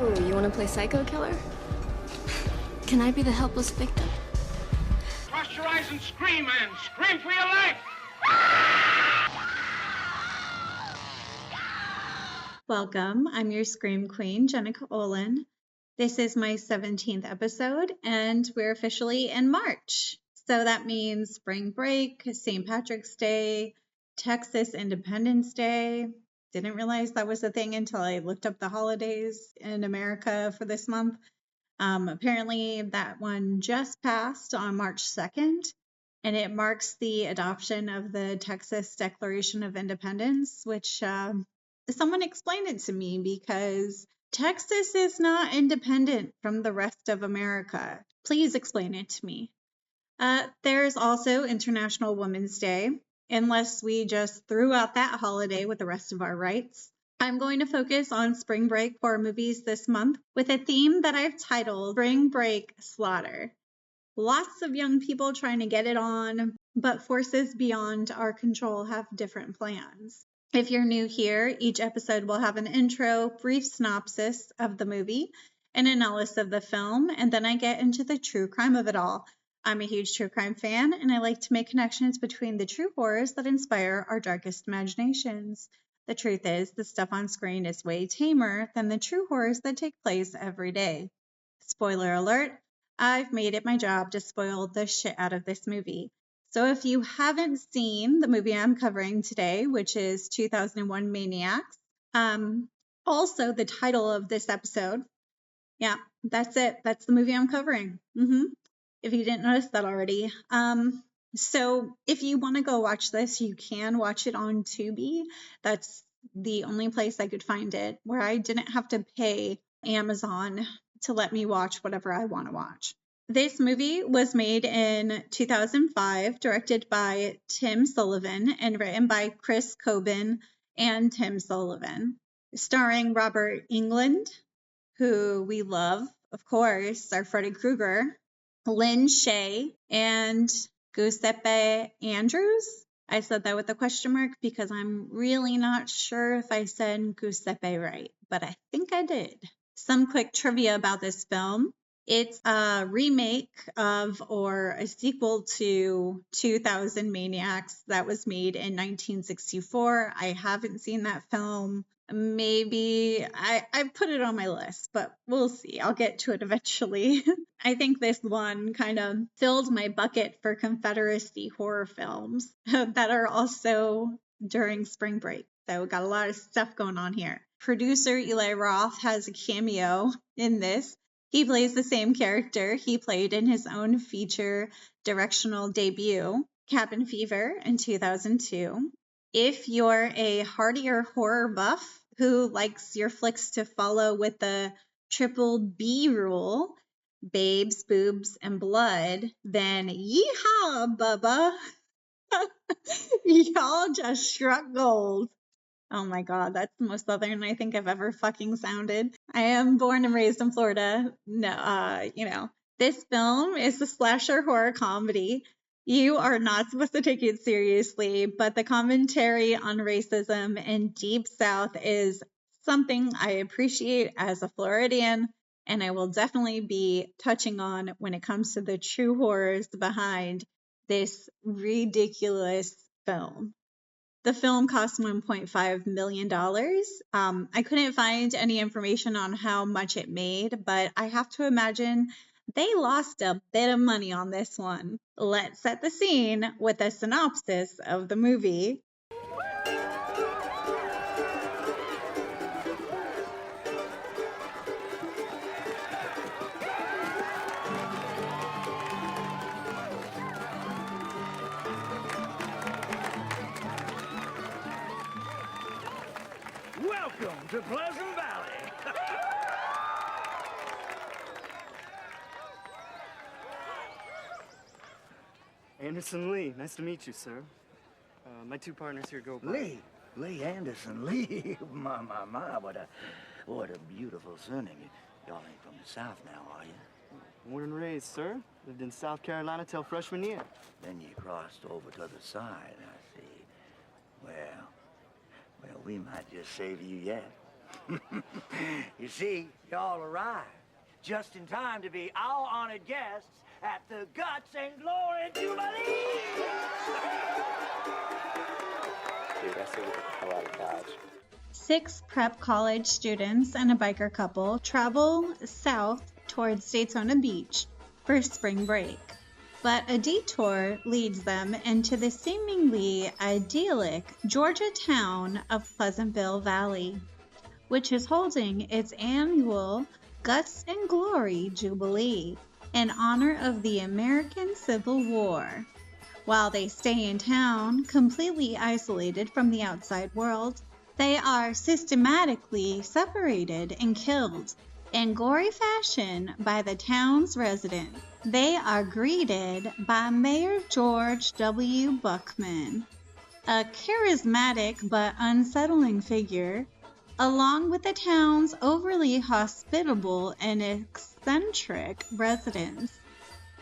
Oh, you want to play psycho killer? Can I be the helpless victim? Cross your eyes and scream, man. Scream for your life. Welcome. I'm your Scream Queen, Jenica Olin. This is my 17th episode, and we're officially in March. So that means spring break, St. Patrick's Day, Texas Independence Day. Didn't realize that was a thing until I looked up the holidays in America for this month. Apparently, that one just passed on March 2nd, and it marks the adoption of the Texas Declaration of Independence, which someone explained it to me because Texas is not independent from the rest of America. Please explain it to me. There's also International Women's Day, unless we just threw out that holiday with the rest of our rights. I'm going to focus on spring break horror movies this month with a theme that I've titled Spring Break Slaughter. Lots of young people trying to get it on, but forces beyond our control have different plans. If you're new here, each episode will have an intro, brief synopsis of the movie, an analysis of the film, and then I get into the true crime of it all. I'm a huge true crime fan, and I like to make connections between the true horrors that inspire our darkest imaginations. The truth is, the stuff on screen is way tamer than the true horrors that take place every day. Spoiler alert, I've made it my job to spoil the shit out of this movie. So if you haven't seen the movie I'm covering today, which is 2001 Maniacs, also the title of this episode, yeah, that's it. That's the movie I'm covering. If you didn't notice that already. So if you want to go watch this, you can watch it on Tubi. That's the only place I could find it where I didn't have to pay Amazon to let me watch whatever I want to watch. This movie was made in 2005, directed by Tim Sullivan and written by Chris Kobin and Tim Sullivan, starring Robert Englund, who we love, of course, our Freddy Krueger, Lin Shaye, and Giuseppe Andrews. I said that with a question mark because I'm really not sure if I said Giuseppe right, but I think I did. Some quick trivia about this film. It's a remake of or a sequel to 2000 Maniacs that was made in 1964. I haven't seen that film. Maybe I put it on my list, but we'll see. I'll get to it eventually. I think this one kind of filled my bucket for confederacy horror films that are also during spring break. So we got a lot of stuff going on here. Producer Eli Roth has a cameo in this. He plays the same character he played in his own feature directional debut, Cabin Fever, in 2002. If you're a hardier horror buff who likes your flicks to follow with the triple B rule, babes, boobs, and blood, then yeehaw, Bubba. Y'all just struck gold. Oh my God, that's the most Southern I think I've ever fucking sounded. I am born and raised in Florida. No, this film is a slasher horror comedy. You are not supposed to take it seriously, but the commentary on racism in Deep South is something I appreciate as a Floridian, and I will definitely be touching on when it comes to the true horrors behind this ridiculous film. The film cost $1.5 million. I couldn't find any information on how much it made, but I have to imagine they lost a bit of money on this one. Let's set the scene with a synopsis of the movie. Welcome to Pleasant Valley. Anderson Lee, nice to meet you, sir. My two partners here go by. Lee Anderson Lee. My, what a beautiful surname. Y'all ain't from the South now, are you? Born and raised, sir. Lived in South Carolina till freshman year. Then you crossed over to the side, I see. Well, we might just save you yet. You see, y'all arrived just in time to be our honored guests at the Guts and Glory Jubilee! Dude, I say we get the hell out of Dodge. 6 prep college students and a biker couple travel south towards Daytona Beach for spring break. But a detour leads them into the seemingly idyllic Georgia town of Pleasantville Valley, which is holding its annual Guts and Glory Jubilee in honor of the American Civil War. While they stay in town, completely isolated from the outside world, they are systematically separated and killed in gory fashion by the town's residents. They are greeted by Mayor George W. Buckman, a charismatic but unsettling figure, along with the town's overly hospitable and eccentric residents.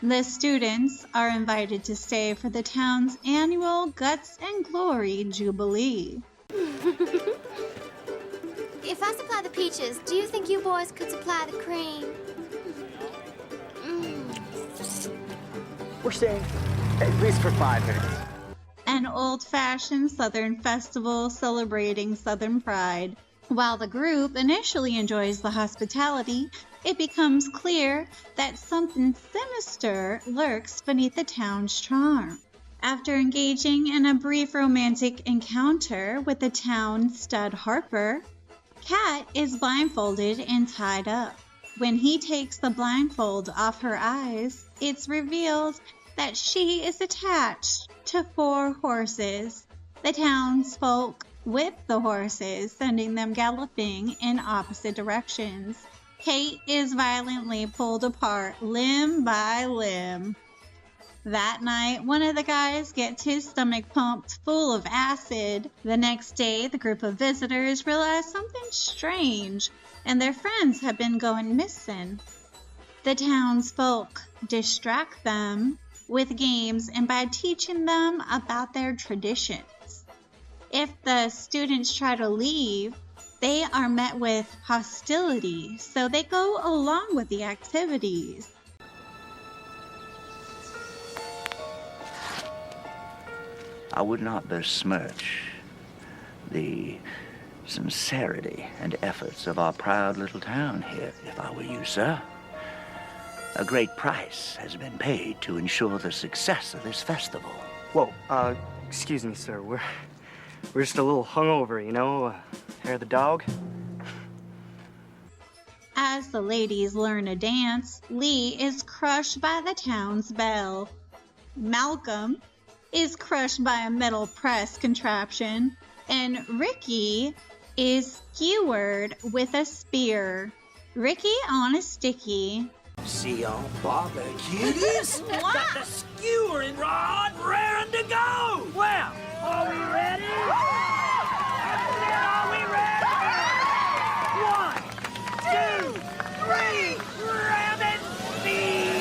The students are invited to stay for the town's annual Guts and Glory Jubilee. If I supply the peaches, do you think you boys could supply the cream? We're staying at least for 5 minutes. An old-fashioned Southern festival celebrating Southern pride. While the group initially enjoys the hospitality, it becomes clear that something sinister lurks beneath the town's charm. After engaging in a brief romantic encounter with the town stud Harper, Kat is blindfolded and tied up. When he takes the blindfold off her eyes, it's revealed that she is attached to 4 horses. The townsfolk whip the horses, sending them galloping in opposite directions. Kate is violently pulled apart limb by limb. That night, one of the guys gets his stomach pumped full of acid. The next day, the group of visitors realize something strange, and their friends have been going missing. The townsfolk distract them with games and by teaching them about their traditions. If the students try to leave, they are met with hostility, so they go along with the activities. I would not besmirch the sincerity and efforts of our proud little town here, if I were you, sir. A great price has been paid to ensure the success of this festival. Whoa, excuse me, sir. We're just a little hungover, you know? Hair of the dog. As the ladies learn a dance, Lee is crushed by the town's bell. Malcolm is crushed by a metal press contraption, and Ricky is skewered with a spear. Ricky on a sticky. See y'all barbecues? Got the skewering rod raring to go! Well, are we ready? Are we ready? 1, 2, 3, rabbit feet!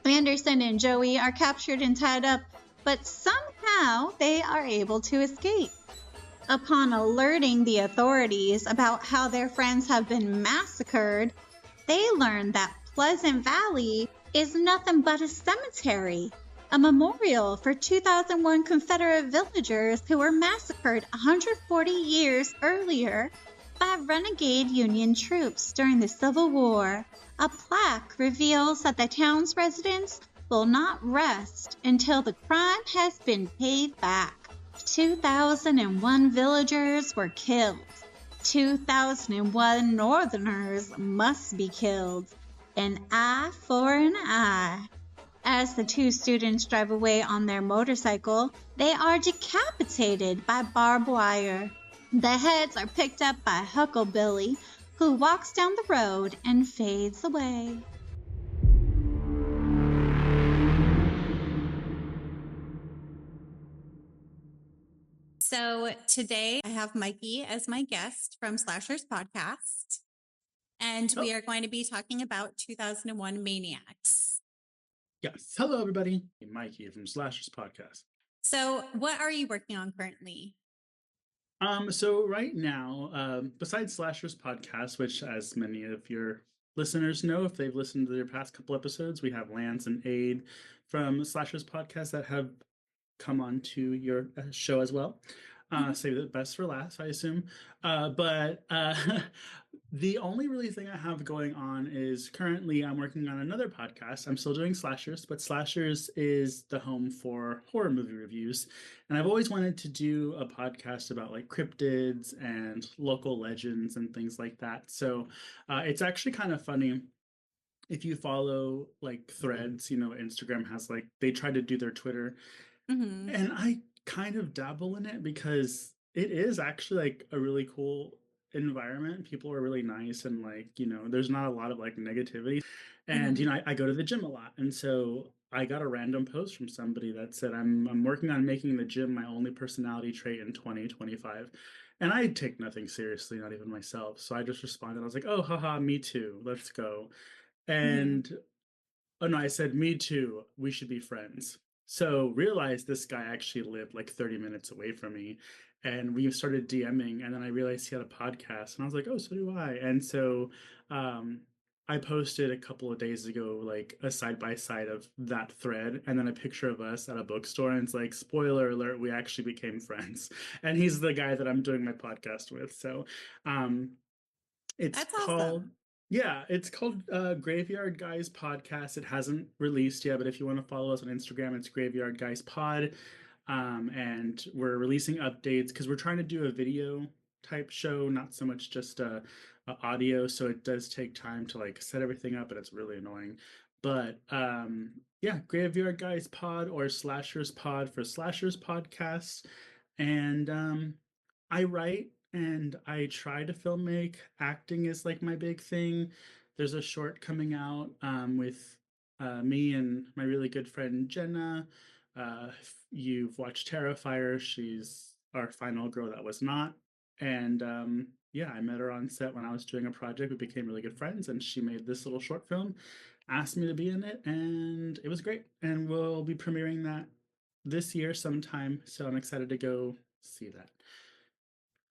Anderson and Joey are captured and tied up, but somehow they are able to escape. Upon alerting the authorities about how their friends have been massacred, they learn that Pleasant Valley is nothing but a cemetery, a memorial for 2001 Confederate villagers who were massacred 140 years earlier by renegade Union troops during the Civil War. A plaque reveals that the town's residents will not rest until the crime has been paid back. 2001 villagers were killed. 2001 Northerners must be killed. An eye for an eye. As the 2 students drive away on their motorcycle, they are decapitated by barbed wire. The heads are picked up by Hucklebilly, who walks down the road and fades away. So today I have Mikey as my guest from Slashers Podcast, and we are going to be talking about 2001 Maniacs. Yes. Hello, everybody. I'm Mikey from Slashers Podcast. So, what are you working on currently? So right now, besides Slashers Podcast, which as many of your listeners know, if they've listened to their past couple episodes, we have Lance and Aid from Slashers Podcast that have come on to your show as well. Save the best for last, I assume. But the only really thing I have going on is currently I'm working on another podcast. I'm still doing Slashers, but Slashers is the home for horror movie reviews. And I've always wanted to do a podcast about like cryptids and local legends and things like that. So it's actually kind of funny if you follow like threads, Instagram has like they try to do their Twitter. And I kind of dabble in it because it is actually like a really cool environment. People are really nice and like, there's not a lot of like negativity. And I go to the gym a lot. And so I got a random post from somebody that said I'm working on making the gym my only personality trait in 2025. And I take nothing seriously, not even myself. So I just responded. I was like, "Oh, haha, me too. Let's go." And oh no, I said, "Me too. We should be friends." So realized this guy actually lived like 30 minutes away from me. And we started DMing, and then I realized he had a podcast, and I was like, "Oh, so do I." And so I posted a couple of days ago, like a side by side of that thread, and then a picture of us at a bookstore. And it's like, spoiler alert, we actually became friends. And he's the guy that I'm doing my podcast with. So um, it's That's called awesome. yeah, it's called Graveyard Guys Podcast. It hasn't released yet, but if you want to follow us on Instagram, it's Graveyard Guys Pod. And we're releasing updates because we're trying to do a video type show, not so much just a audio. So it does take time to like set everything up, and it's really annoying. But yeah, Graveyard Guys Pod or Slashers Pod for Slashers Podcasts. And I write and I try to filmmake. Acting is like my big thing. There's a short coming out with me and my really good friend Jenna. If you've watched Terrifier, she's our final girl that was not. And yeah, I met her on set when I was doing a project. We became really good friends, and she made this little short film, asked me to be in it, and it was great. And we'll be premiering that this year sometime. So I'm excited to go see that.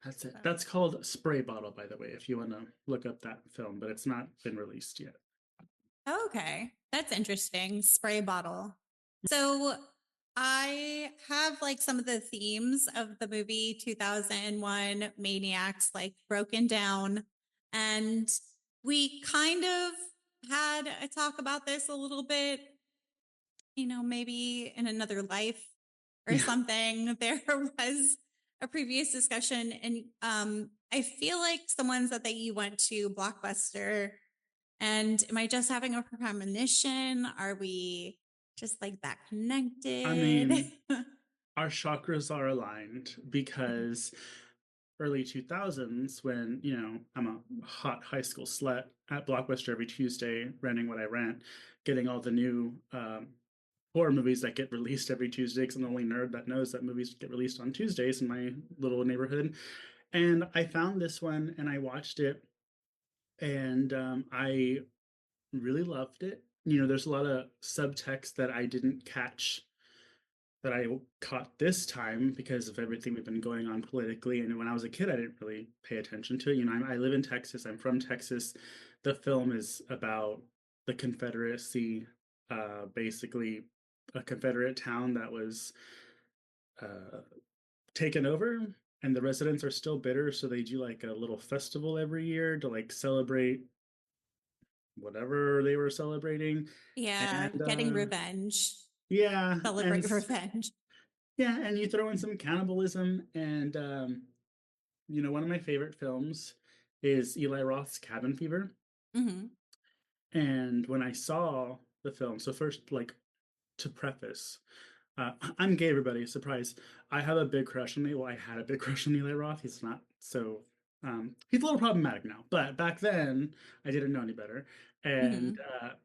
That's it. That's called Spray Bottle, by the way, if you want to look up that film, but it's not been released yet. Okay. That's interesting. Spray bottle. So I have like some of the themes of the movie 2001 Maniacs like broken down. And we kind of had a talk about this a little bit, maybe in another life or something. There was a previous discussion, and I feel like someone said that you went to Blockbuster. And am I just having a premonition? Are we just like that connected? I mean, our chakras are aligned because early 2000s when, I'm a hot high school slut at Blockbuster every Tuesday, renting what I rent, getting all the new horror movies that get released every Tuesday because I'm the only nerd that knows that movies get released on Tuesdays in my little neighborhood. And I found this one and I watched it, and I really loved it. There's a lot of subtext that I didn't catch that I caught this time because of everything we've been going on politically. And when I was a kid, I didn't really pay attention to it. I live in Texas. I'm from Texas. The film is about the Confederacy, basically a Confederate town that was taken over, and the residents are still bitter. So they do like a little festival every year to like celebrate whatever they were celebrating. Yeah, And getting revenge. yeah, Celebrate revenge. yeah, and you throw in some cannibalism, and one of my favorite films is Eli Roth's Cabin Fever. And when I saw the film, so first, like, to preface, I'm gay, everybody. Surprise! I have a big crush on me. Well, I had a big crush on Eli Roth. He's not so. He's a little problematic now, but back then I didn't know any better. And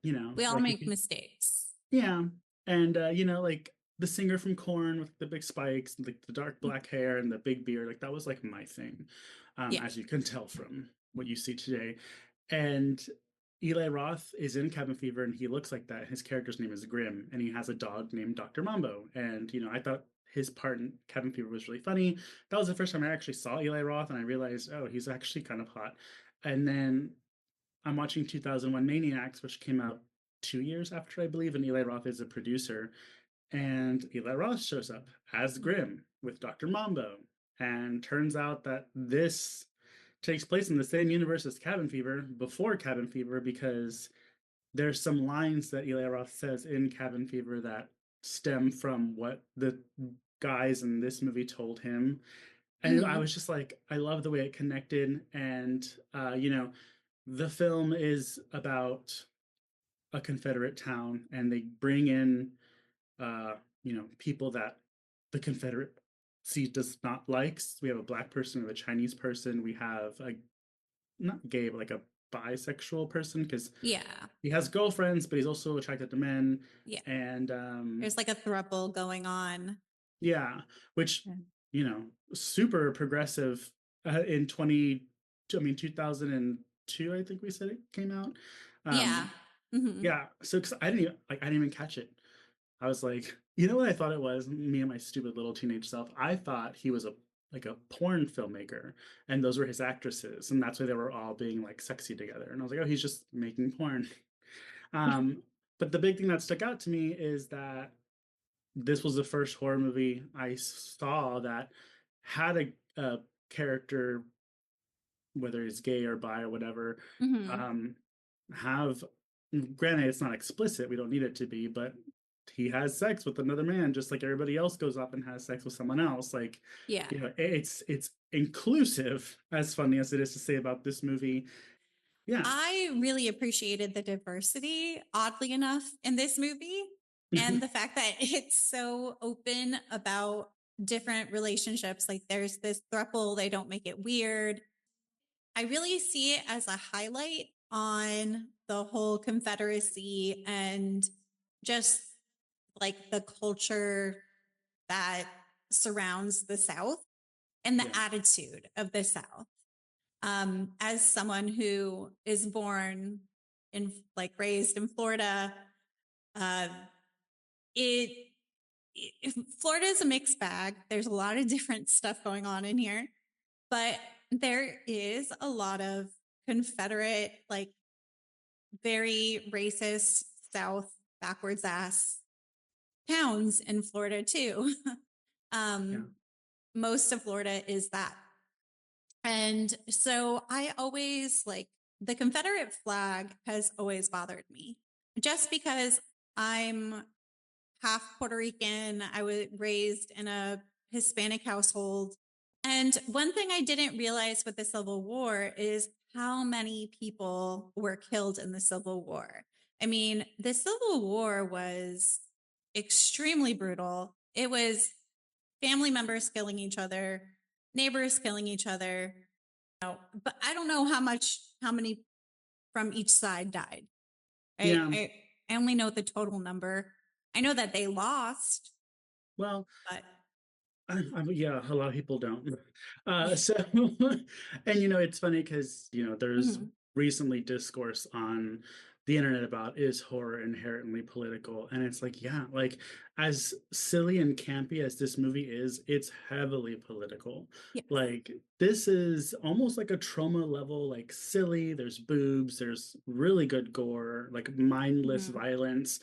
we all like make mistakes. yeah, and like the singer from Korn with the big spikes, and the dark black hair and the big beard, like that was like my thing, as you can tell from what you see today. And Eli Roth is in Cabin Fever and he looks like that. His character's name is Grim and he has a dog named Dr. Mambo. And, I thought his part in Cabin Fever was really funny. That was the first time I actually saw Eli Roth and I realized, oh, he's actually kind of hot. And then I'm watching 2001 Maniacs, which came out 2 years after, I believe, and Eli Roth is a producer. And Eli Roth shows up as Grim with Dr. Mambo. And turns out that this takes place in the same universe as Cabin Fever, before Cabin Fever, because there's some lines that Eli Roth says in Cabin Fever that stem from what the guys in this movie told him. And I was just like, I love the way it connected. And, the film is about a Confederate town and they bring in, people that the Confederacy does not like. We have a black person, we have a Chinese person, we have a not gay, but like a bisexual person because Yeah. he has girlfriends, but he's also attracted to men. Yeah. And There's like a throuple going on. yeah, which Yeah. Super progressive in 2002, I think we said it came out. Yeah. Yeah, so 'cause I didn't even catch it. I was like, you know what I thought it was? Me and my stupid little teenage self. I thought he was a porn filmmaker, and those were his actresses, and that's why they were all being like sexy together. And I was like, oh, he's just making porn. But the big thing that stuck out to me is that this was the first horror movie I saw that had a character, whether he's gay or bi or whatever, have, granted, it's not explicit, we don't need it to be, but he has sex with another man just like everybody else goes up and has sex with someone else. Like, Yeah. It's inclusive, as funny as it is to say about this movie. Yeah. I really appreciated the diversity, oddly enough, in this movie. And the fact that it's so open about different relationships. Like there's this throuple, they don't make it weird. I really see it as a highlight on the whole confederacy and just like the culture that surrounds the South and the attitude of the South. As someone who is born in, like, raised in Florida, Florida is a mixed bag. There's a lot of different stuff going on in here, but there is a lot of Confederate, like very racist South backwards ass towns in Florida too. Most of Florida is that. And so I always like the Confederate flag has always bothered me just because I'm half Puerto Rican. I was raised in a Hispanic household. And one thing I didn't realize with the Civil War is how many people were killed in the Civil War. I mean, the Civil War was extremely brutal. It was family members killing each other, neighbors killing each other. But I don't know how many from each side died. I only know the total number. I know that they lost. Well, but yeah, a lot of people don't. So, and it's funny because there's recently discourse on the internet about, is horror inherently political? And it's like, yeah, like as silly and campy as this movie is, it's heavily political. Yes. Like this is almost like a trauma level, like silly. There's boobs, there's really good gore, like mindless violence.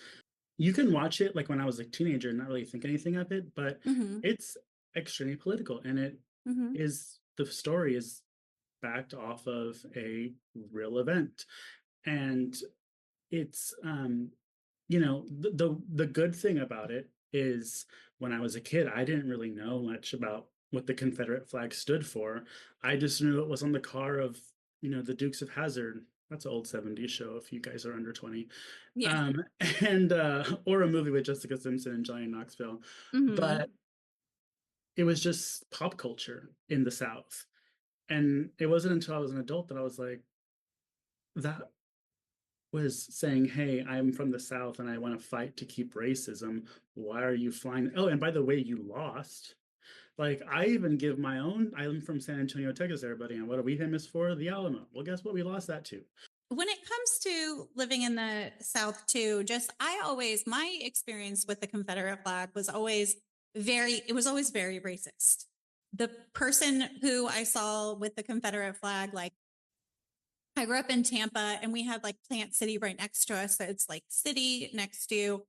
You can watch it like when I was a teenager and not really think anything of it, but it's extremely political, and it is, the story is backed off of a real event. And it's the good thing about it is when I was a kid, I didn't really know much about what the Confederate flag stood for. I just knew it was on the car of the Dukes of Hazzard. That's an old 70s show if you guys are under 20. Yeah. And or a movie with Jessica Simpson and Johnny Knoxville. But it was just pop culture in the South. And it wasn't until I was an adult that I was like, that was saying, hey, I'm from the South and I want to fight to keep racism. Why are you flying? Oh, and by the way, you lost. Like, I even give my own, I'm from San Antonio, Texas, everybody. And what are we famous for? The Alamo. Well, guess what? We lost that too. when it comes to living in the South too, my experience with the Confederate flag was always very racist. The person who I saw with the Confederate flag, like I grew up in Tampa and we had like Plant City right next to us. So it's like city next to,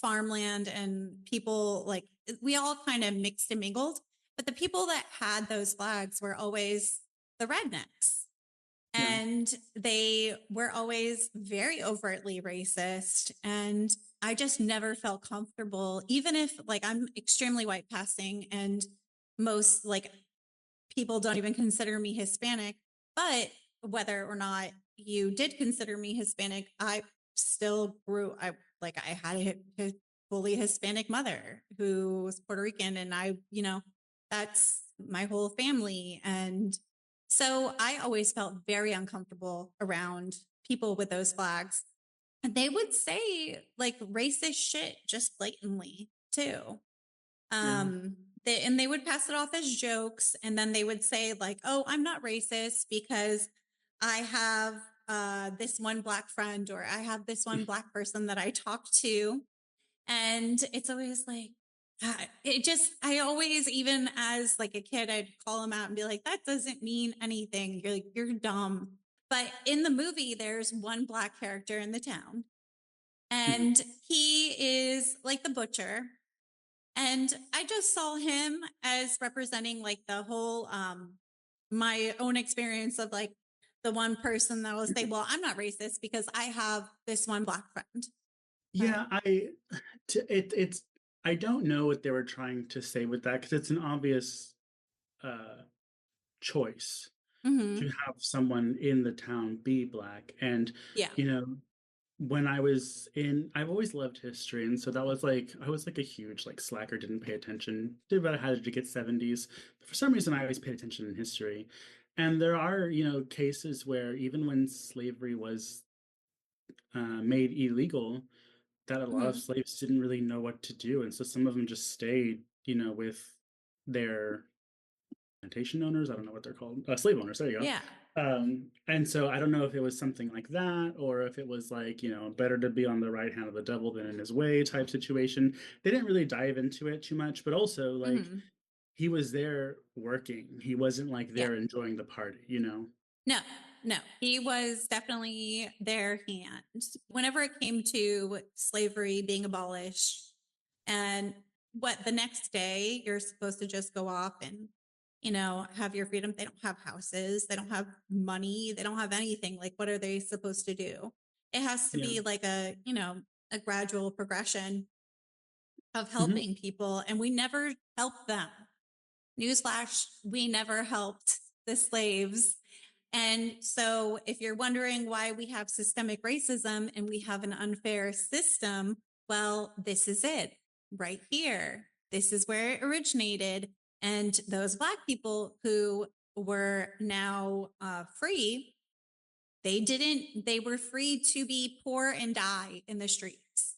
farmland, and people, like, we all kind of mixed and mingled. But the people that had those flags were always the rednecks. Yeah. And they were always very overtly racist. And I just never felt comfortable, even if like I'm extremely white passing and most like people don't even consider me Hispanic. But whether or not you did consider me Hispanic, I still I had a fully Hispanic mother who was Puerto Rican, and that's my whole family. And so I always felt very uncomfortable around people with those flags. And they would say like racist shit just blatantly too. They would pass it off as jokes. And then they would say like, oh, I'm not racist because I have this one Black friend, or I have this one Black person that I talk to. And it's always like, I always, even as like a kid, I'd call him out and be like, that doesn't mean anything. You're dumb. But in the movie, there's one Black character in the town, and he is like the butcher. And I just saw him as representing like the whole, my own experience of like the one person that will say, well, I'm not racist because I have this one Black friend. Yeah, I don't know what they were trying to say with that, because it's an obvious choice to have someone in the town be Black. And Yeah. when I've always loved history, and so that was like, I was like a huge like slacker, didn't pay attention, did what I had to get 70s, but for some reason I always paid attention in history. And there are cases where even when slavery was made illegal, that a lot of slaves didn't really know what to do, and so some of them just stayed with their plantation owners. I don't know what they're called, slave owners, there you go. Yeah. And so I don't know if it was something like that, or if it was like, better to be on the right hand of the devil than in his way type situation. They didn't really dive into it too much, but also like he was there working. He wasn't like there enjoying the party. No, he was definitely their hand. Whenever it came to slavery being abolished, and the next day you're supposed to just go off and, have your freedom. They don't have houses. They don't have money. They don't have anything. Like, what are they supposed to do? It has to be like a gradual progression of helping people. And we never helped them. Newsflash, we never helped the slaves. And so if you're wondering why we have systemic racism and we have an unfair system, well, this is it right here. This is where it originated. And those Black people who were now free, they were free to be poor and die in the streets.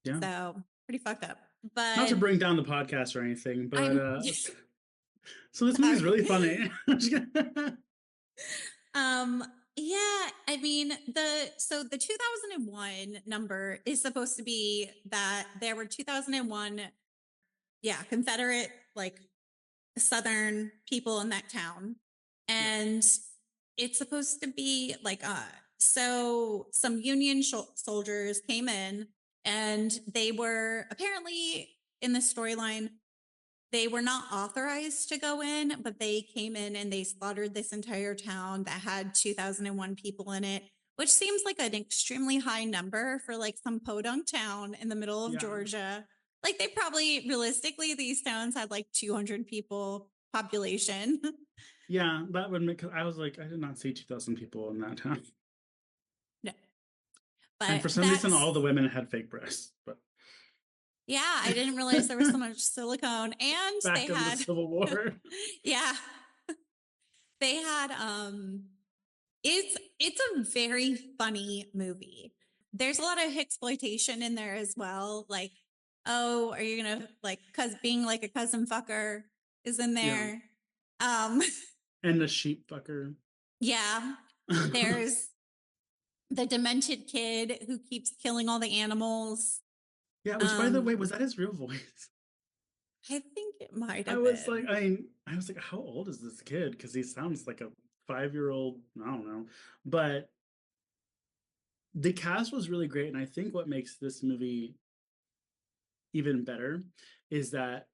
Yeah. So pretty fucked up. But not to bring down the podcast or anything, but so this movie is really funny. Yeah, I mean, the 2001 number is supposed to be that there were 2001, Confederate, like Southern people in that town. And it's supposed to be like, so some Union soldiers came in, and they were apparently in the storyline, they were not authorized to go in, but they came in and they slaughtered this entire town that had 2001 people in it, which seems like an extremely high number for like some podunk town in the middle of Georgia. Like, they probably, realistically, these towns had like 200 people population. Yeah, that would make, I was like, I did not see 2,000 people in that town. No. But and for some reason, all the women had fake breasts, but yeah, I didn't realize there was so much silicone. And back in the Civil War. Yeah. They had it's a very funny movie. There's a lot of exploitation in there as well. Like, oh, are you gonna like, cause being like a cousin fucker is in there. And the sheep fucker. Yeah. There's the demented kid who keeps killing all the animals. Yeah, which by the way, was that his real voice? I think it might I have was been. like, I was like, how old is this kid? Because he sounds like a 5-year-old. I don't know, but the cast was really great, and I think what makes this movie even better is that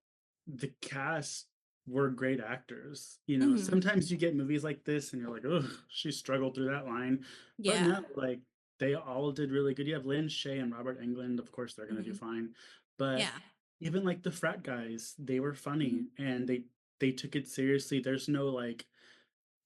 the cast were great actors. You know, Mhm. sometimes you get movies like this, and you're like, oh, she struggled through that line, but Yeah. no, like they all did really good. You have Lin Shaye and Robert Englund, of course, they're gonna do Mhm. fine, but Yeah. even like the frat guys, they were funny Mhm. and they took it seriously. There's no like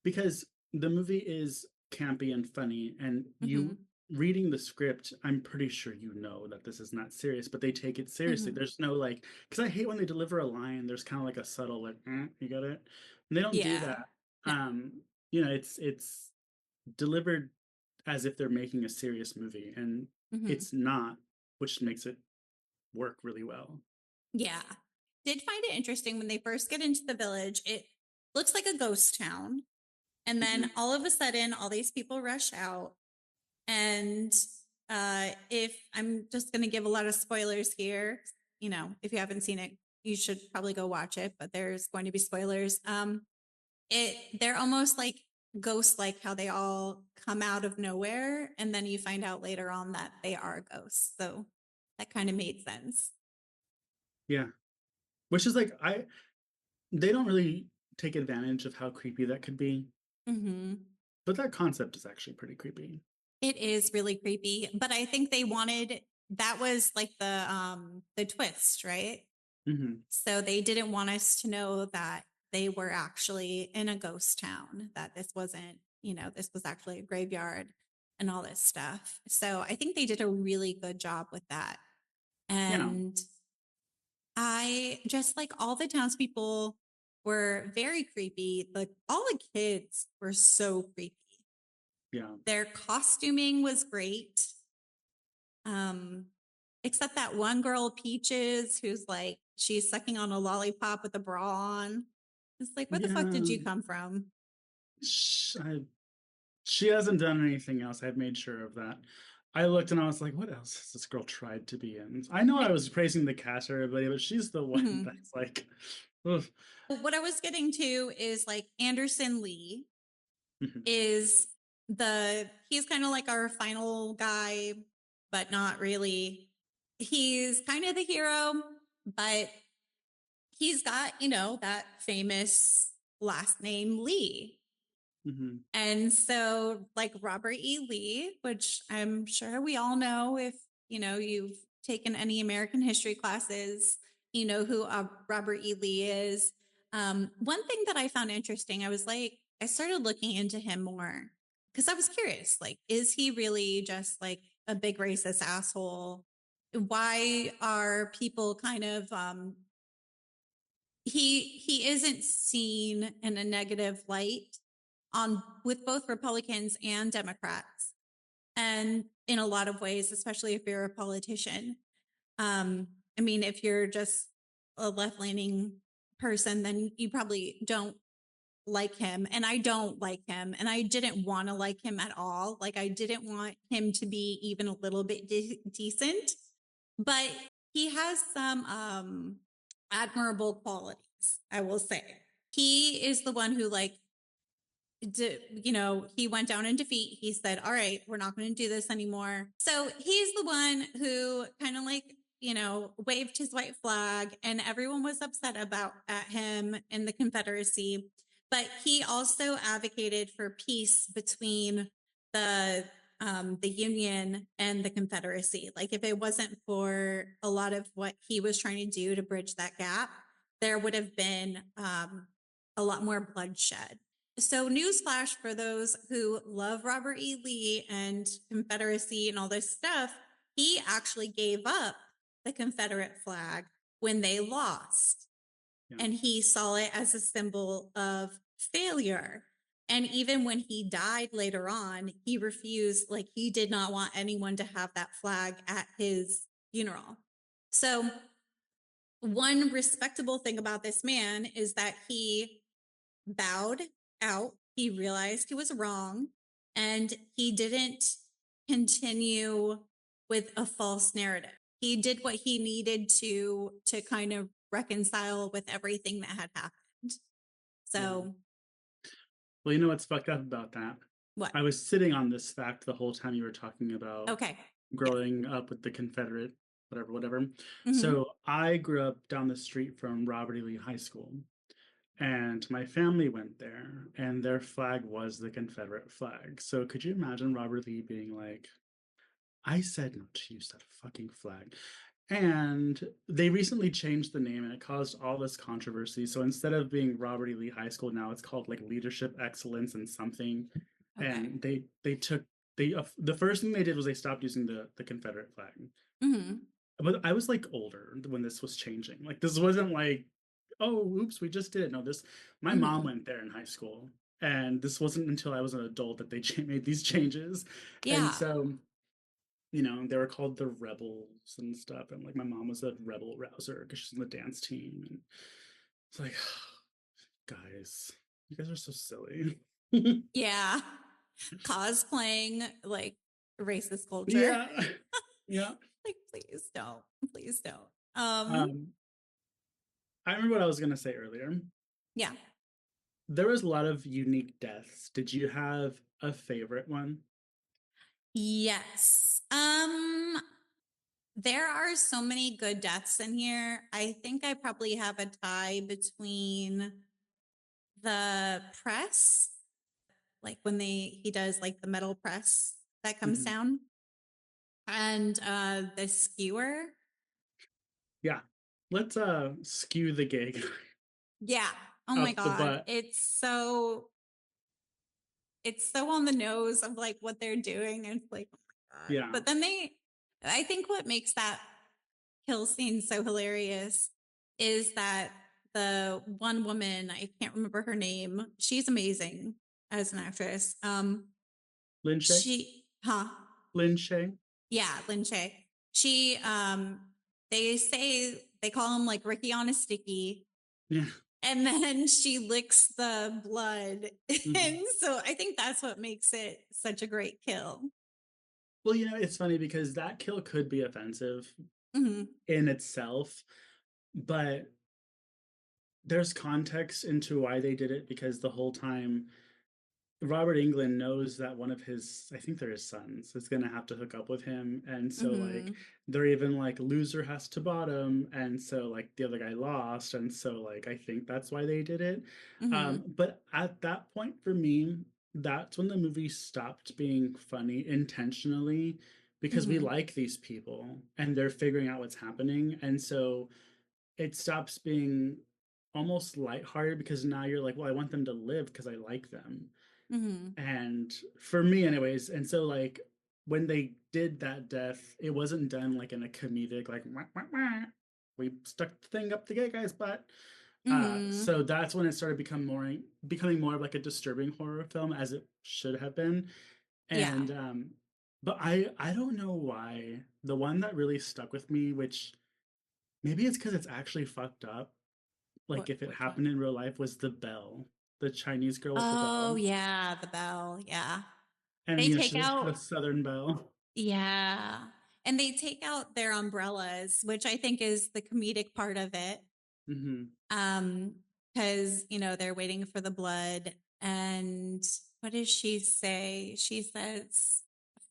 because the movie is campy and funny, and you Mhm. reading the script, I'm pretty sure you know that this is not serious, but they take it seriously. Mhm. There's no like, because I hate when they deliver a line, there's kind of like a subtle like, you got it, and they don't do Yeah. that. No. You know, it's delivered as if they're making a serious movie, and Mhm. it's not, which makes it work really well. Yeah. Did find it interesting when they first get into the village. It looks like a ghost town. And Mhm. then all of a sudden, all these people rush out. And if I'm just going to give a lot of spoilers here, you know, if you haven't seen it, you should probably go watch it, but there's going to be spoilers. They're almost like ghosts, like how they all come out of nowhere. And then you find out later on that they are ghosts. So that kind of made sense. Yeah, which is like they don't really take advantage of how creepy that could be. Mm-hmm. But that concept is actually pretty creepy. It is really creepy, but I think they wanted that was like the twist, right? Hmm. So they didn't want us to know that they were actually in a ghost town, that this wasn't, you know, this was actually a graveyard and all this stuff. So I think they did a really good job with that. Yeah, And I just like all the townspeople were very creepy. Like all the kids were so creepy. yeah, Their costuming was great. Um, except that one girl, Peaches, who's like, she's sucking on a lollipop with a bra on. It's like, where the fuck did yeah. you come from? She hasn't done anything else. I've made sure of that. I looked and I was like, what else has this girl tried to be in? I know I was praising the cast or everybody, but she's the one Mhm. that's like, ugh. What I was getting to is like Anderson Lee Mhm. is he's kind of like our final guy, but not really. He's kind of the hero, but he's got, you know, that famous last name Lee. Mhm. And so, like Robert E. Lee, which I'm sure we all know if, you know, you've taken any American history classes, you know who Robert E. Lee is. One thing that I found interesting, I was like, I started looking into him more because I was curious, like, is he really just like a big racist asshole? Why are people kind of he isn't seen in a negative light on with both Republicans and Democrats, and in a lot of ways, especially if you're a politician. I mean, if you're just a left-leaning person, then you probably don't like him, and I don't like him, and I didn't want to like him at all. Like I didn't want him to be even a little bit decent, but he has some admirable qualities, I will say. He is the one who like you know, he went down in defeat. He said, all right, we're not going to do this anymore. So he's the one who kind of like, you know, waved his white flag, and everyone was upset about at him in the Confederacy. But he also advocated for peace between the Union and the Confederacy. Like if it wasn't for a lot of what he was trying to do to bridge that gap, there would have been a lot more bloodshed. So, newsflash for those who love Robert E. Lee and Confederacy and all this stuff, he actually gave up the Confederate flag when they lost. Yeah. And he saw it as a symbol of failure. And even when he died later on, he refused, like, he did not want anyone to have that flag at his funeral. So, one respectable thing about this man is that he bowed out. He realized he was wrong, and he didn't continue with a false narrative. He did what he needed to kind of reconcile with everything that had happened. So, well, you know what's fucked up about that? what? I was sitting on this fact the whole time you were talking about Okay. growing up with the Confederate, whatever. Mm-hmm. So I grew up down the street from Robert E. Lee High School, and my family went there, and their flag was the Confederate flag. So could you imagine Robert Lee being like, I said not to use that fucking flag. And they recently changed the name and it caused all this controversy. So instead of being Robert E. Lee High School, now it's called like Leadership Excellence and something. Okay. And they took the first thing they did was they stopped using the Confederate flag. Mm-hmm. But I was like older when this was changing. Like this wasn't like, oh, oops, we just did it. No, my mom went there in high school, and this wasn't until I was an adult that they made these changes. Yeah. And so, you know, they were called the Rebels and stuff. And like my mom was a rebel rouser because she's in the dance team. And it's like, guys, you guys are so silly. Yeah. Cosplaying like racist culture. Yeah. Yeah. Like, please don't. Please don't. I remember what I was gonna say earlier. Yeah. There was a lot of unique deaths. Did you have a favorite one? Yes. There are so many good deaths in here. I think I probably have a tie between the press, like when he does like the metal press that comes down, and the skewer. Yeah. Let's skew the gig. Yeah. Oh my God. It's so on the nose of like what they're doing. And it's like, oh my God. Yeah. But then I think what makes that kill scene so hilarious is that the one woman, I can't remember her name, she's amazing as an actress. Lin Shaye? Lin Shaye? Yeah, Lin Shaye. She they call him like Ricky on a sticky. Yeah. And then she licks the blood. And so I think that's what makes it such a great kill. Well, you know, it's funny because that kill could be offensive in itself, but there's context into why they did it, because the whole time Robert Englund knows that one of his, I think they're his sons, is going to have to hook up with him. And so, like, they're even like, loser has to bottom. And so, like, the other guy lost. And so, like, I think that's why they did it. But at that point, for me, that's when the movie stopped being funny intentionally, because we like these people and they're figuring out what's happening. And so it stops being almost lighthearted, because now you're like, well, I want them to live because I like them. And for me anyways, and so like when they did that death, it wasn't done like in a comedic like wah, wah, wah. We stuck the thing up the gay guy's butt. So that's when it started becoming more of like a disturbing horror film, as it should have been. And but I don't know why the one that really stuck with me, which maybe it's because it's actually fucked up, like if it happened in real life, was the bell. The Chinese girl with the bell. Oh, yeah, the bell. Yeah. And they you know, take out the Southern Belle. Yeah. And they take out their umbrellas, which I think is the comedic part of it. Because, you know, they're waiting for the blood. And what does she say? She says,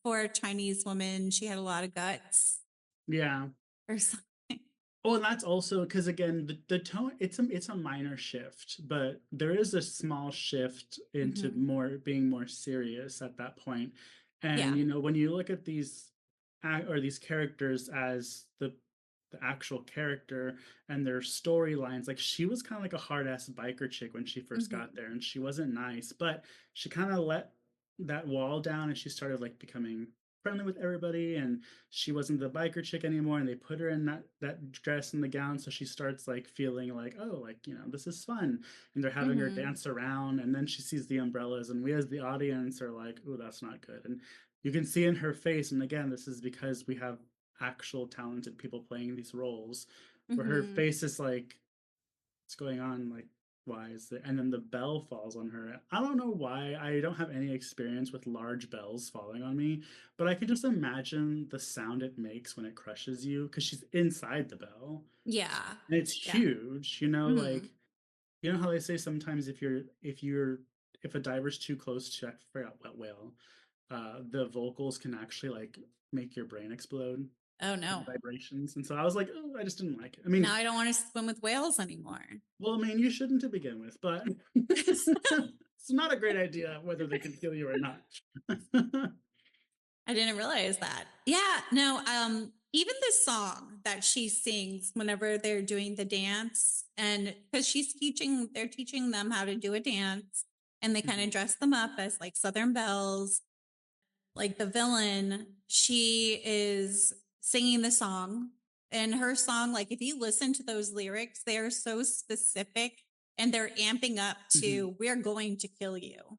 for a Chinese woman, she had a lot of guts. Yeah. Or something. Oh, and that's also because, again, the tone, it's a minor shift, but there is a small shift into being more serious at that point. And you know, when you look at these characters as the actual character and their storylines, like she was kind of like a hard ass biker chick when she first got there, and she wasn't nice, but she kind of let that wall down and she started like becoming friendly with everybody, and she wasn't the biker chick anymore, and they put her in that dress and the gown, so she starts like feeling like, oh, like, you know, this is fun, and they're having her dance around, and then she sees the umbrellas, and we as the audience are like, oh, that's not good. And you can see in her face, and again, this is because we have actual talented people playing these roles, where her face is like, what's going on, like, why is it? And then the bell falls on her. I don't know why. I don't have any experience with large bells falling on me, but I can just imagine the sound it makes when it crushes you because she's inside the bell Yeah. and it's Yeah. huge. You know, Mhm. like you know how they say sometimes if a diver's too close to, I forgot what whale, the vocals can actually like make your brain explode Oh from no. the vibrations. And so I was like, oh, I just didn't like it. I Now mean, I don't want to swim with whales anymore. well, I mean, you shouldn't to begin with, but it's not a great idea whether they can kill you or not. I didn't realize that. Yeah, no, even the song that she sings whenever they're doing the dance, and because they're teaching them how to do a dance, and they kind of dress them up as like Southern belles. Like the villain, she is singing the song, and her song, like if you listen to those lyrics, they are so specific and they're amping up to "We're going to kill you."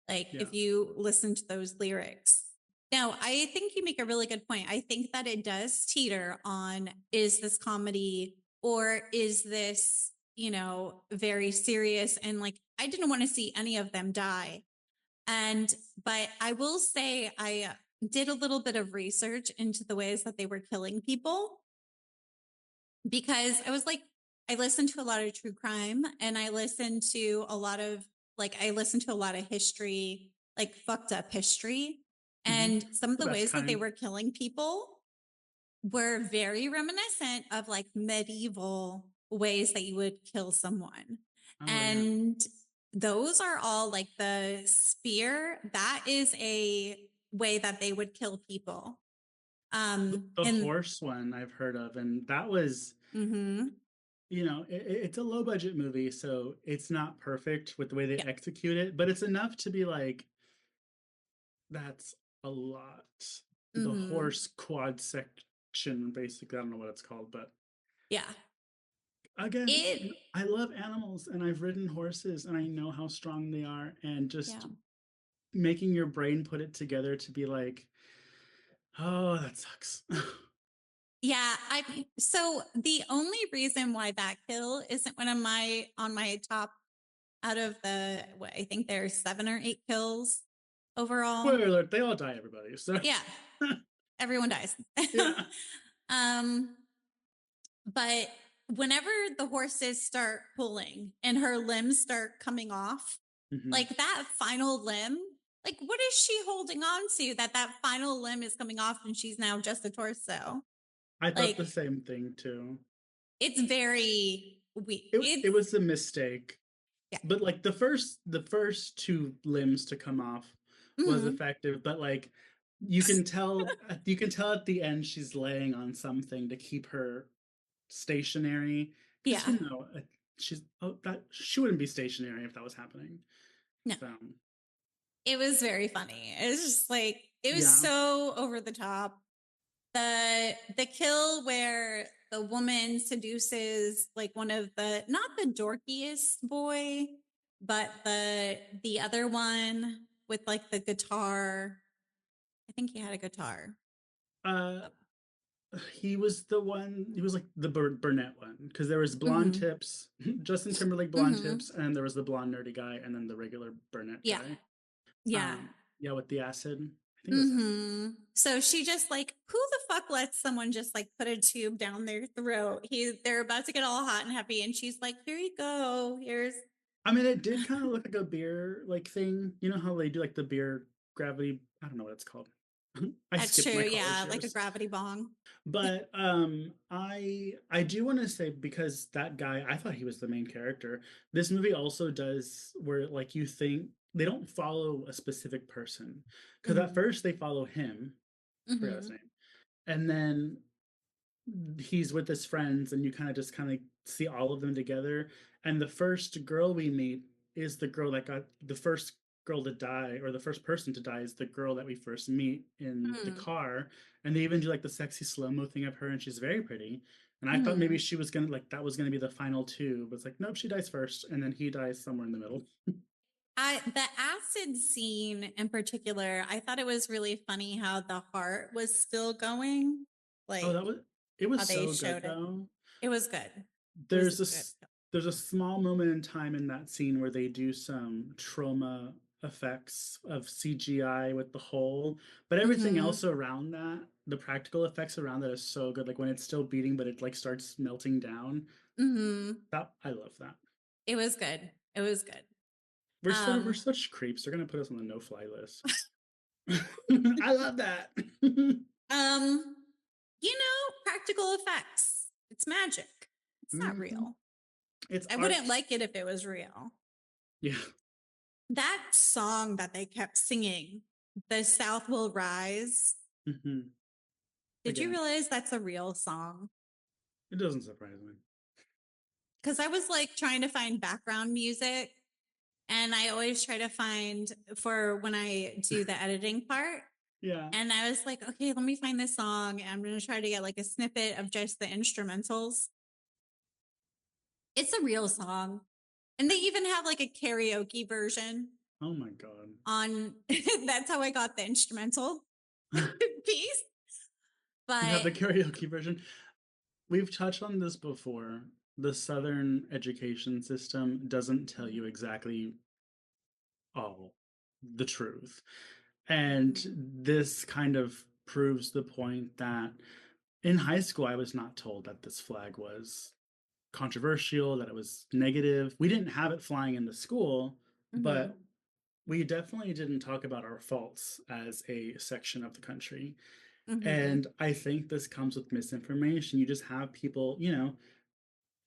Like Yeah. if you listen to those lyrics. Now, I think you make a really good point. I think that it does teeter on, is this comedy or is this, very serious? And like, I didn't want to see any of them die. But I will say I did a little bit of research into the ways that they were killing people, because I was like, I listened to a lot of true crime, and I listened to a lot of history, like fucked up history. And some of The the best ways that they kind. were killing people were very reminiscent of like medieval ways that you would kill someone. Oh, yeah. And those are all like the spear. That is a way that they would kill people. The And horse one I've heard of, and that was, mhm. it's a low budget movie, so it's not perfect with the way they Yeah. execute it, but it's enough to be like, that's a lot. The Mhm. horse quad section, basically, I don't know what it's called, but Yeah. again, It I love animals and I've ridden horses and I know how strong they are, and yeah. just making your brain put it together to be like, oh, that sucks. Yeah, so the only reason why that kill isn't one of my on my top out of the what I think there's 7 or 8 kills overall. Spoiler alert, they all die, everybody. So Yeah, everyone dies. yeah. um but whenever the horses start pulling and her limbs start coming off, Mhm. like that final limb, like what is she holding on to that final limb is coming off and she's now just a torso? I thought the Like same thing too. it's very weak. It was a mistake. Yeah. But like the first two limbs to come off was Mhm. effective, but like you can tell at the end she's laying on something to keep her stationary, because Yeah. she's that she wouldn't be stationary if that was happening. No. So It was very funny. It was just like it was yeah. so over the top. The kill where the woman seduces like one of the not the dorkiest boy, but the other one with like the guitar. I think he had a guitar. Uh he was like the brunette one, because there was blonde Mm-hmm. tips, Justin Timberlake blonde Mm-hmm. tips, and then there was the blonde nerdy guy, and then the regular brunette Yeah. guy. Yeah. Yeah, with the acid. I think it was acid. Mm-hmm. So she just like, who the fuck lets someone just like put a tube down their throat? They're about to get all hot and happy, and she's like, "Here you go. Here's." I mean, it did kind of look like a beer like thing. You know how they do like the beer gravity? I don't know what it's called. I That's skipped true. my college Yeah, like a years. gravity bong. But I do want to say, because that guy, I thought he was the main character. This movie also does where like you think they don't follow a specific person, because at Mm-hmm. first they follow him. I forgot his Mm-hmm. name, and then he's with his friends, and you kind of see all of them together. And the first girl we meet is the girl that got the first girl to die, or the first person to die is the girl that we first meet in the Mm-hmm. car. And they even do like the sexy slow-mo thing of her, and she's very pretty. And I thought Mm-hmm. maybe she was gonna like that was gonna be the final two, but it's like, nope, she dies first, and then he dies somewhere in the middle. The acid scene in particular, I thought it was really funny how the heart was still going, Oh, like that was it how was they so good showed it. though. It was good. It was There's good. There's a small moment in time in that scene where they do some trauma effects of CGI with the hole, but everything Mm-hmm. else around that, the practical effects around that is so good. Like when it's still beating, but it like starts melting down. Mm-hmm. That I love that. It was good. It was good. We're such creeps. They're gonna put us on the no-fly list. I love that. Practical effects. It's magic. It's not real. It's I art. wouldn't like it if it was real. Yeah. That song that they kept singing, "The South Will Rise." Mm-hmm. Did you realize that's a real song? It doesn't surprise me. Because I was like trying to find background music, and I always try to find for when I do the editing part. Yeah. And I was like, okay, let me find this song. And I'm going to try to get like a snippet of just the instrumentals. It's a real song. And they even have like a karaoke version Oh my God. on that's how I got the instrumental piece. You have the But karaoke version. We've touched on this before. The Southern education system doesn't tell you exactly all the truth. And this kind of proves the point that in high school, I was not told that this flag was controversial, that it was negative. We didn't have it flying in the school, but we definitely didn't talk about our faults as a section of the country. And I think this comes with misinformation. You just have people,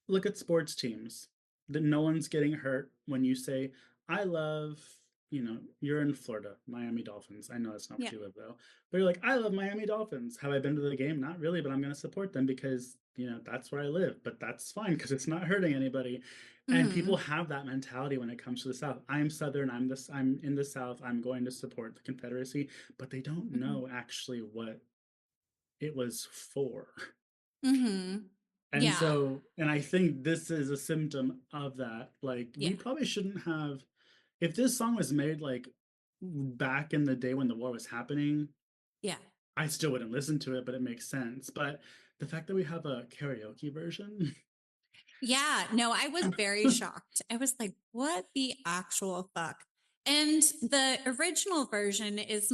look at sports teams that no one's getting hurt when you say, I love, you're in Florida, Miami Dolphins. I know that's not where you live though, but you're like, I love Miami Dolphins. Have I been to the game? Not really, but I'm going to support them because, that's where I live, but that's fine because it's not hurting anybody. And people have that mentality when it comes to the South. I'm Southern. I'm in the South. I'm going to support the Confederacy, but they don't know actually what it was for. And Yeah. so, and I think this is a symptom of that. Like, we probably shouldn't have, if this song was made like back in the day when the war was happening, Yeah. I still wouldn't listen to it, but it makes sense. But the fact that we have a karaoke version, Yeah. No, I was very shocked. I was like, what the actual fuck? And the original version is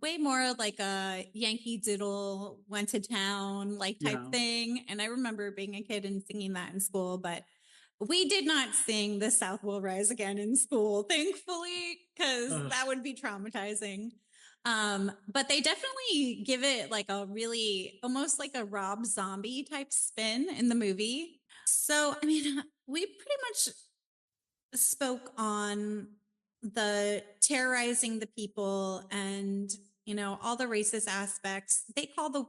way more like a Yankee Doodle went to town like type yeah. thing. And I remember being a kid and singing that in school, but we did not sing The South Will Rise Again in school, thankfully, because that would be traumatizing. But they definitely give it like a really almost like a Rob Zombie type spin in the movie. So, I mean, we pretty much spoke on the terrorizing the people and all the racist aspects. They call the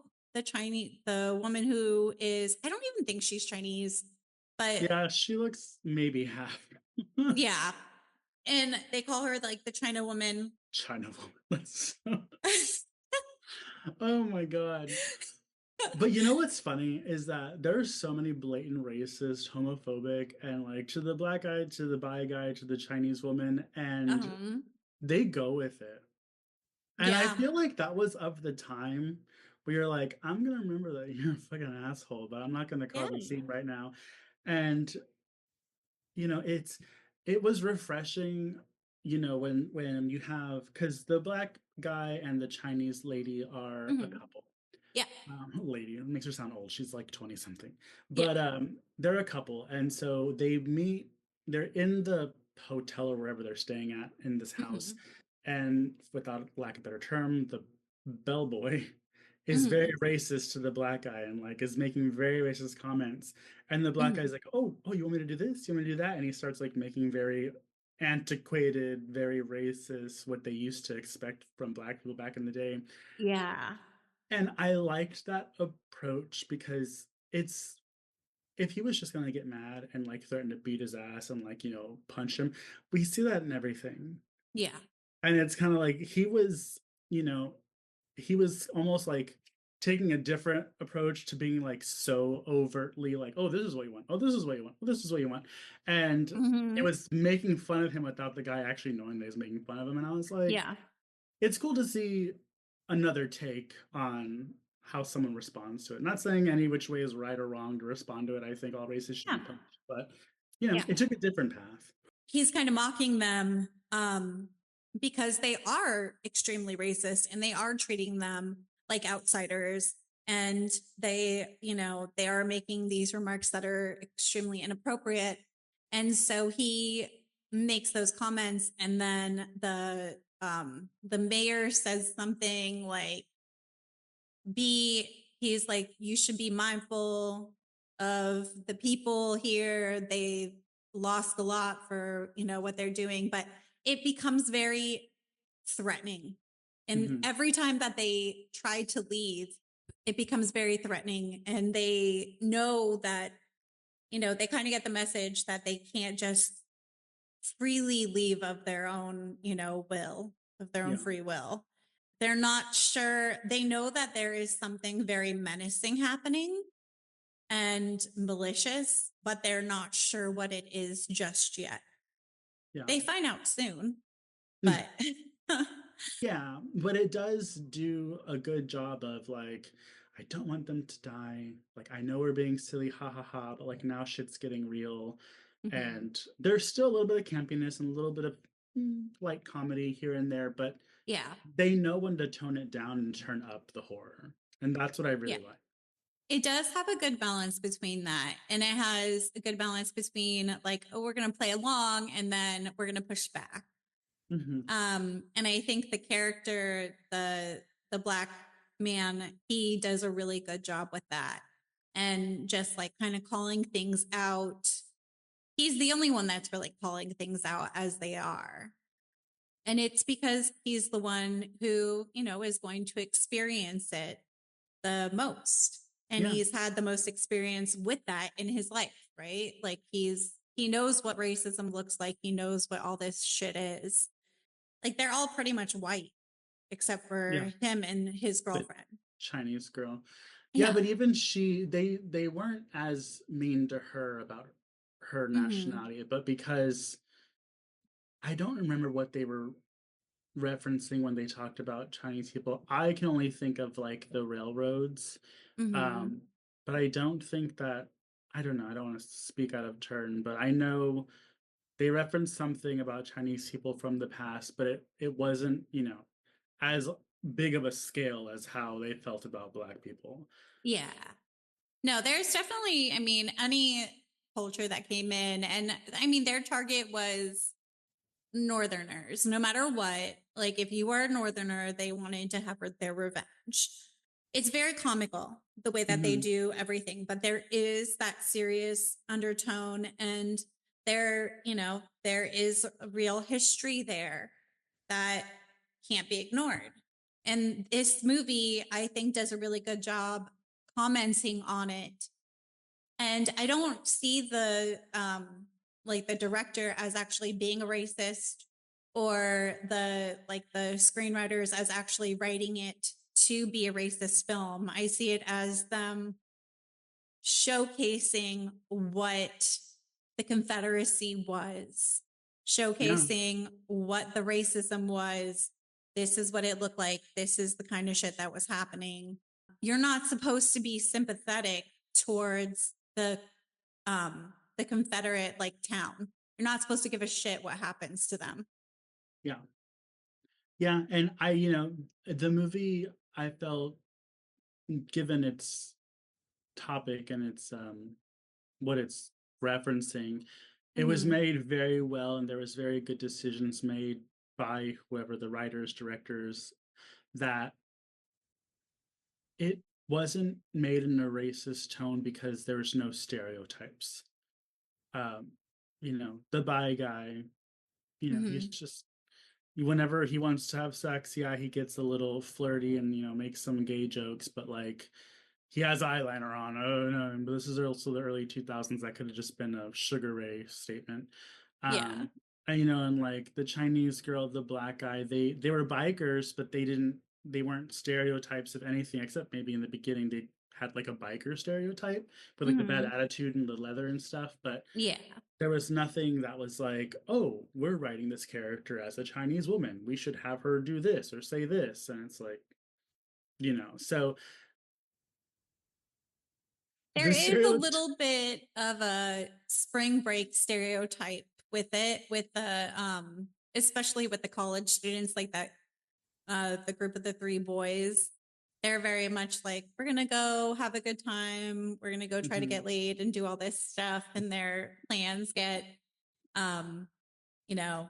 woman who is, I don't even think she's Chinese, but Yeah, she looks maybe half. yeah, and they call her like the China woman. China woman. Oh my God. But you know what's funny is that there's so many blatant racist, homophobic, and like to the black guy, to the bi guy, to the Chinese woman, and they go with it. And I feel like that was of the time where you're like, I'm gonna remember that you're a fucking asshole, but I'm not gonna cause a scene right now. And it was refreshing, when you have because the black guy and the Chinese lady are a couple. Yeah. Lady, it makes her sound old. She's like 20 something. Yeah. But they're a couple. And so they meet, they're in the hotel or wherever they're staying at in this house. And without lack of a better term, the bellboy is very racist to the black guy and like is making very racist comments. And the black guy's like, oh, you want me to do this? You want me to do that? And he starts like making very antiquated, very racist, what they used to expect from black people back in the day. Yeah. And I liked that approach because if he was just gonna get mad and like threaten to beat his ass and like, punch him, we see that in everything. Yeah. And it's kind of like he was almost like taking a different approach to being like so overtly like, oh, this is what you want. Oh, this is what you want. Oh, this is what you want. And it was making fun of him without the guy actually knowing that he was making fun of him. And I was like, Yeah. it's cool to see another take on how someone responds to it. Not saying any which way is right or wrong to respond to it. I think all races should be punished, but Yeah. it took a different path. He's kind of mocking them because they are extremely racist and they are treating them like outsiders. And they, they are making these remarks that are extremely inappropriate. And so he makes those comments, and then the mayor says something like, he's like, you should be mindful of the people here. They lost a lot for, what they're doing, but it becomes very threatening. And every time that they try to leave, it becomes very threatening. And they know that, they kind of get the message that they can't just freely leave of their own, will, of their own free will. They're not sure. They know that there is something very menacing happening and malicious, but they're not sure what it is just yet. Yeah. They find out soon, but yeah, but it does do a good job of like, I don't want them to die. Like, I know we're being silly, ha ha ha, but like now shit's getting real. And there's still a little bit of campiness and a little bit of light comedy here and there, but yeah, they know when to tone it down and turn up the horror. And that's what I really like. It does have a good balance between that. And it has a good balance between like, oh, we're going to play along and then we're going to push back. And I think the character, the black man, he does a really good job with that. And just like kind of calling things out. He's the only one that's really calling things out as they are. And it's because he's the one who, is going to experience it the most. And he's had the most experience with that in his life, right? Like he knows what racism looks like. He knows what all this shit is. Like they're all pretty much white, except for him and his girlfriend. The Chinese girl. Yeah, but even they weren't as mean to her about her nationality, but because I don't remember what they were referencing when they talked about Chinese people. I can only think of like the railroads. But I don't think that, I don't know, I don't want to speak out of turn, but I know they referenced something about Chinese people from the past, but it wasn't, as big of a scale as how they felt about Black people. Yeah. No, there's definitely, any culture that came in, and their target was Northerners, no matter what. Like if you were a Northerner, they wanted to have their revenge. It's very comical the way that they do everything, but there is that serious undertone, and there is a real history there that can't be ignored. And this movie, I think, does a really good job commenting on it. And I don't see the director as actually being a racist, or the screenwriters as actually writing it to be a racist film. I see it as them showcasing what the Confederacy was, showcasing what the racism was. This is what it looked like. This is the kind of shit that was happening. You're not supposed to be sympathetic towards the Confederate town. You're not supposed to give a shit what happens to them. Yeah, and the movie, I felt, given its topic and its what it's referencing, it was made very well, and there was very good decisions made by whoever the writers, directors, that it wasn't made in a racist tone because there's no stereotypes. The bi guy, he's just, whenever he wants to have sex, he gets a little flirty and makes some gay jokes, but like he has eyeliner on. Oh no, but this is also the early 2000s. That could have just been a Sugar Ray statement. And and like the Chinese girl, the black guy, they were bikers, but they weren't stereotypes of anything, except maybe in the beginning they had like a biker stereotype with like the bad attitude and the leather and stuff, but there was nothing that was like, oh, we're writing this character as a Chinese woman, we should have her do this or say this. And it's like, so There is a little bit of a spring break stereotype with it, with the especially with the college students, like that the group of the three boys. They're very much like, we're gonna go have a good time, we're gonna go try to get laid and do all this stuff, and their plans get you know,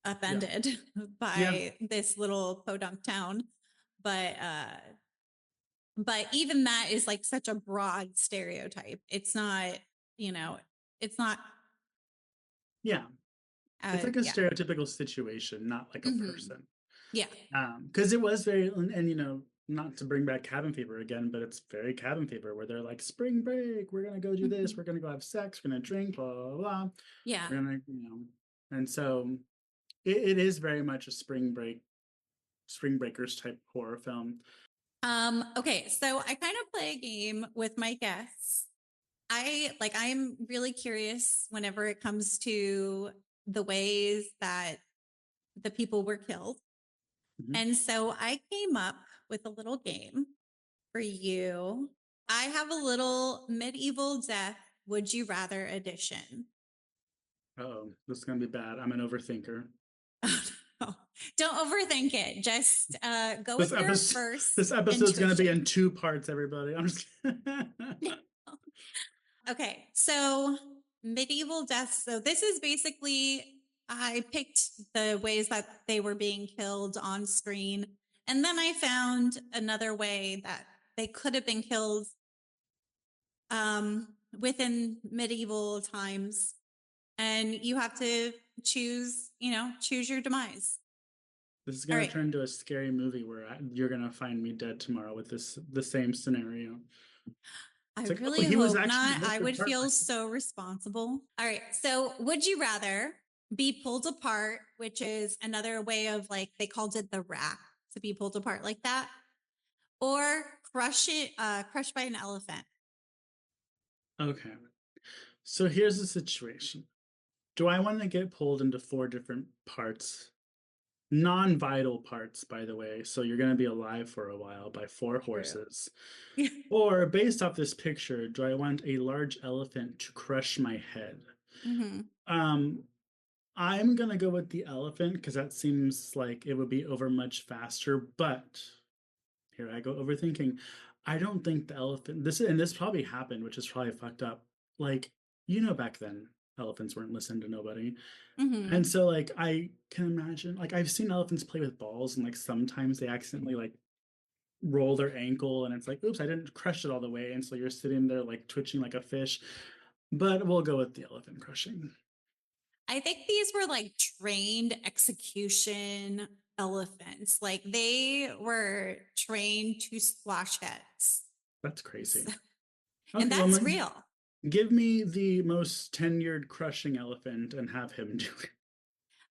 upended by this little podunk town. But even that is like such a broad stereotype. It's not, you know, it's not. Yeah. It's like a stereotypical situation, not like a person. Yeah. Because it was very, and you know, not to bring back cabin fever again, but it's very cabin fever where they're like, spring break, we're gonna go do this, we're gonna go have sex, we're gonna drink, blah blah blah. Yeah. We're gonna, you know, and so it is very much a spring breakers type horror film. Okay, so I kind of play a game with my guests. I'm really curious whenever it comes to the ways that the people were killed. And so I came up with a little game for you. I have a little medieval death would you rather edition. Oh, this is gonna be bad. I'm an overthinker. Don't overthink it. Just go with your first. This episode's going to be in 2 parts, everybody. I'm just Okay, so medieval deaths. So this is basically, I picked the ways that they were being killed on screen. And then I found another way that they could have been killed within medieval times. And you have to choose your demise. This is going to turn into a scary movie where you're going to find me dead tomorrow with the same scenario. I really hope not. I would feel so responsible. All right. So would you rather be pulled apart, which is another way of like, they called it the rack, to be pulled apart like that, or crushed by an elephant? Okay. So here's the situation. Do I want to get pulled into 4 different parts? Non-vital parts, by the way. So you're going to be alive for a while by 4 horses. Or based off this picture, do I want a large elephant to crush my head? I'm going to go with the elephant because that seems like it would be over much faster. But here I go overthinking. I don't think the elephant, this probably happened, which is probably fucked up. Like, back then, elephants weren't listening to nobody. And so like I can imagine, like I've seen elephants play with balls, and like sometimes they accidentally like roll their ankle and it's like, oops, I didn't crush it all the way, and so you're sitting there like twitching like a fish. But we'll go with the elephant crushing. I think these were like trained execution elephants. Like they were trained to squash heads. That's crazy. And that's real. Give me the most tenured crushing elephant and have him do it.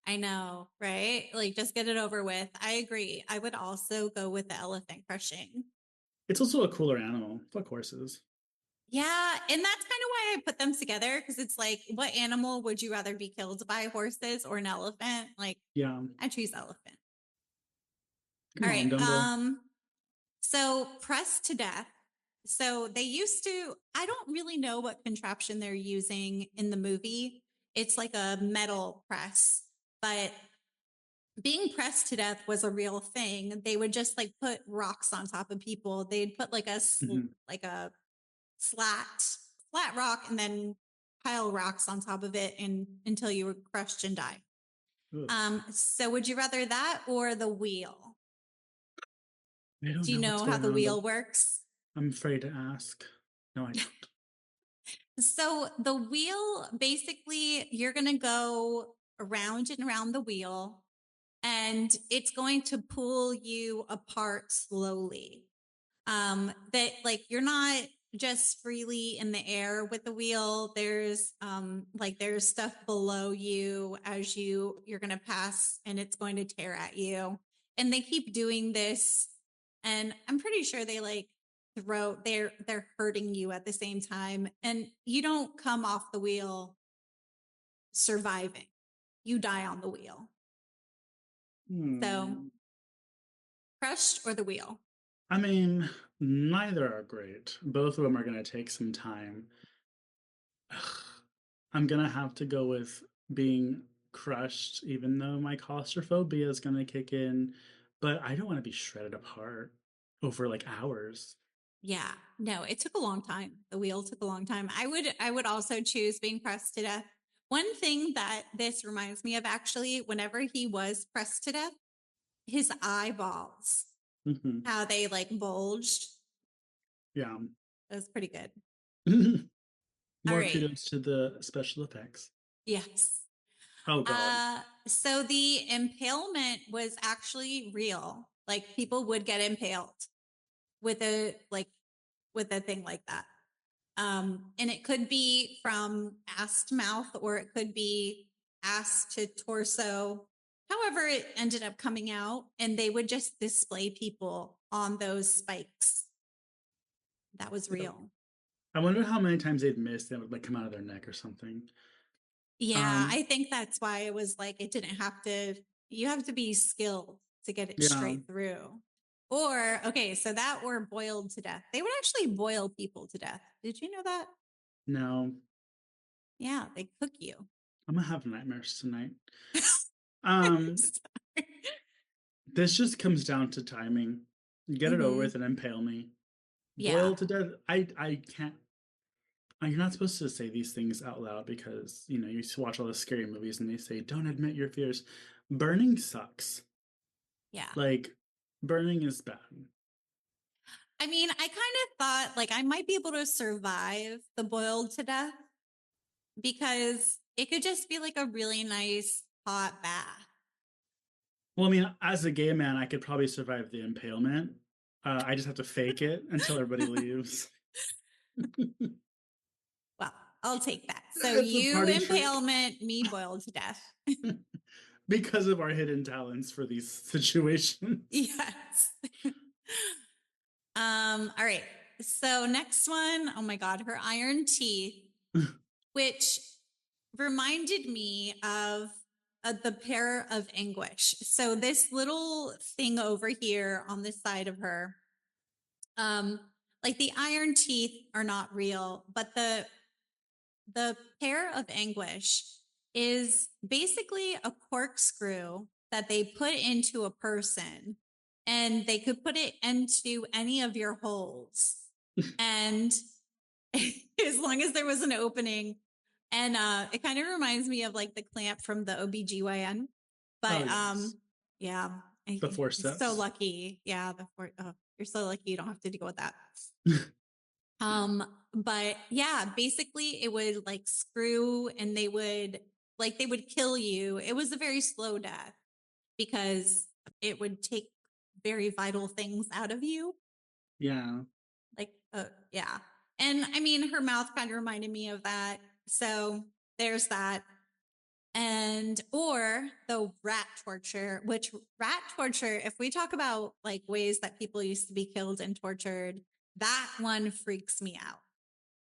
I know, right? Like just get it over with. I agree. I would also go with the elephant crushing. It's also a cooler animal. Fuck horses. Yeah, and that's kind of why I put them together, because it's like, what animal would you rather be killed by, horses or an elephant? Like, yeah, I choose elephant. All right. So pressed to death. So they used to, I don't really know what contraption they're using in the movie. It's like a metal press, but being pressed to death was a real thing. They would just like put rocks on top of people. They'd put like a flat rock and then pile rocks on top of it until you were crushed and died. So would you rather that or the wheel? Do you know how the wheel works? I'm afraid to ask. No, I don't. So the wheel, basically, you're going to go around and around the wheel, and it's going to pull you apart slowly. That like you're not just freely in the air with the wheel. There's there's stuff below you as you're going to pass, and it's going to tear at you. And they keep doing this, and I'm pretty sure they like they're hurting you at the same time, and you don't come off the wheel surviving. You die on the wheel. So crushed or the wheel? I mean, neither are great. Both of them are going to take some time. I'm going to have to go with being crushed, even though my claustrophobia is going to kick in. But I don't want to be shredded apart over like hours. Yeah, no, it took a long time. The wheel took a long time. I would also choose being pressed to death. One thing that this reminds me of actually, whenever he was pressed to death, his eyeballs, how they like bulged. Yeah. That was pretty good. All More right. kudos to the special effects. Yes. Oh god. So the impalement was actually real. Like people would get impaled with a thing like that. And it could be from ass to mouth, or it could be ass to torso. However, it ended up coming out, and they would just display people on those spikes. That was real. I wonder how many times they'd missed and it would like come out of their neck or something. Yeah, I think that's why it was like it didn't have to. You have to be skilled to get it straight through. Or okay, so that were boiled to death. They would actually boil people to death. Did you know that? No. Yeah, they cook you. I'm gonna have nightmares tonight. This just comes down to timing. Get it over with and impale me. Boil to death. I can't. You're not supposed to say these things out loud because you know you watch all the scary movies and they say don't admit your fears. Burning sucks. Yeah. Like burning is bad. I mean, I kind of thought like I might be able to survive the boiled to death because it could just be like a really nice hot bath. Well, I mean, as a gay man, I could probably survive the impalement. I just have to fake it until everybody leaves. Well, I'll take that. So It's a you party impalement, me boiled to death. Because of our hidden talents for these situations. Yes. All right. So next one, oh my God, her iron teeth, which reminded me of the pair of anguish. So this little thing over here on this side of her, like the iron teeth are not real, but the pair of anguish is basically a corkscrew that they put into a person, and they could put it into any of your holes. And as long as there was an opening, and it kind of reminds me of like the clamp from the OBGYN. But yes. yeah. The forceps. So lucky. Yeah, you're so lucky you don't have to deal with that. But yeah, basically it would like screw, and they would kill you. It was a very slow death because it would take very vital things out of you. Yeah. Like, yeah. And I mean, her mouth kind of reminded me of that. So there's that. And, or the rat torture, which rat torture, if we talk about like ways that people used to be killed and tortured, that one freaks me out.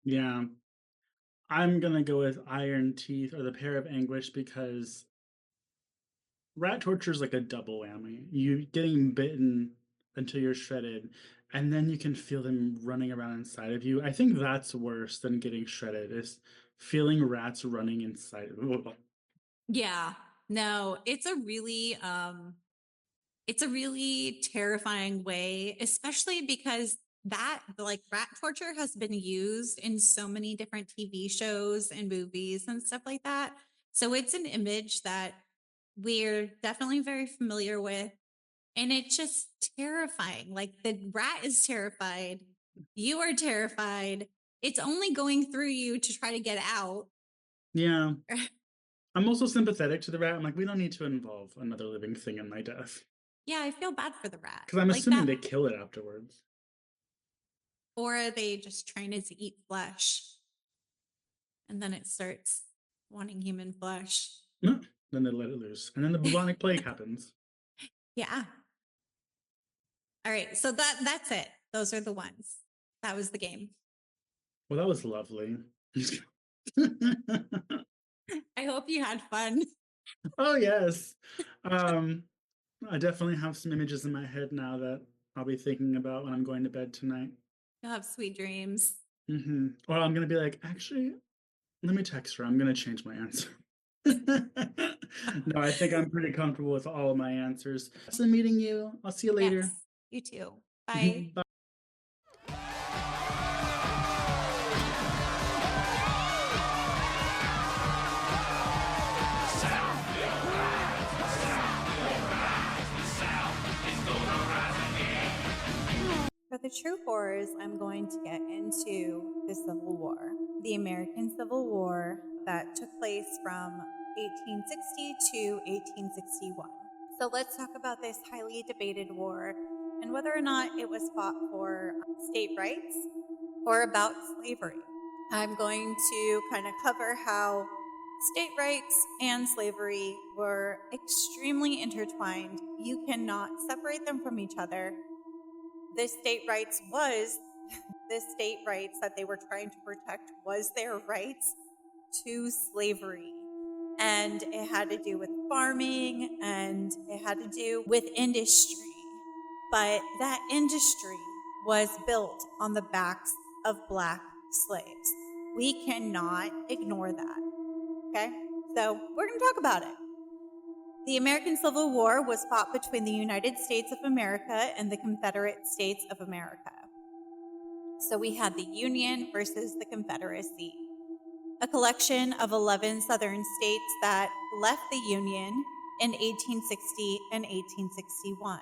Yeah. I'm going to go with iron teeth or the pair of anguish because rat torture is like a double whammy. You getting bitten until you're shredded, and then you can feel them running around inside of you. I think that's worse than getting shredded, is feeling rats running inside of you. Yeah. No, it's a really terrifying way, especially because that like rat torture has been used in so many different TV shows and movies and stuff like that. So it's an image that we're definitely very familiar with. And it's just terrifying. Like the rat is terrified. You are terrified. It's only going through you to try to get out. Yeah. I'm also sympathetic to the rat. I'm like, we don't need to involve another living thing in my death. Yeah, I feel bad for the rat. Because I'm like assuming they kill it afterwards. Or are they just trying to eat flesh? And then it starts wanting human flesh. No, then they let it loose. And then the bubonic plague happens. Yeah. All right. So that's it. Those are the ones. That was the game. Well, that was lovely. I hope you had fun. Oh, yes. I definitely have some images in my head now that I'll be thinking about when I'm going to bed tonight. You'll have sweet dreams. Or I'm going to be like, actually, let me text her. I'm going to change my answer. No, I think I'm pretty comfortable with all of my answers. Awesome meeting you. I'll see you later. Yes, you too. Bye. Bye. For the true horrors, I'm going to get into the Civil War, the American Civil War that took place from 1860 to 1861. So let's talk about this highly debated war and whether or not it was fought for state rights or about slavery. I'm going to kind of cover how state rights and slavery were extremely intertwined. You cannot separate them from each other. The state rights that they were trying to protect was their rights to slavery. And it had to do with farming and it had to do with industry. But that industry was built on the backs of Black slaves. We cannot ignore that. Okay? So we're going to talk about it. The American Civil War was fought between the United States of America and the Confederate States of America. So we had the Union versus the Confederacy, a collection of 11 Southern states that left the Union in 1860 and 1861.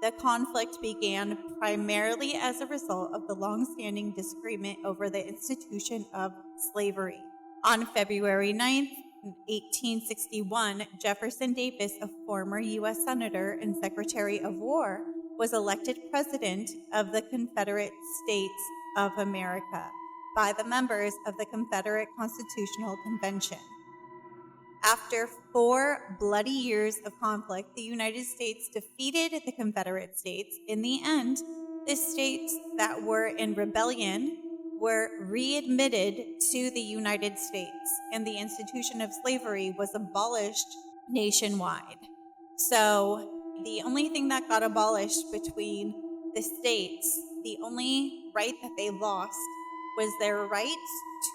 The conflict began primarily as a result of the long-standing disagreement over the institution of slavery. On February 9th, 1861, Jefferson Davis, a former U.S. Senator and Secretary of War, was elected President of the Confederate States of America by the members of the Confederate Constitutional Convention. After 4 bloody years of conflict, the United States defeated the Confederate States. In the end, the states that were in rebellion were readmitted to the United States, and the institution of slavery was abolished nationwide. So the only thing that got abolished between the states, the only right that they lost was their rights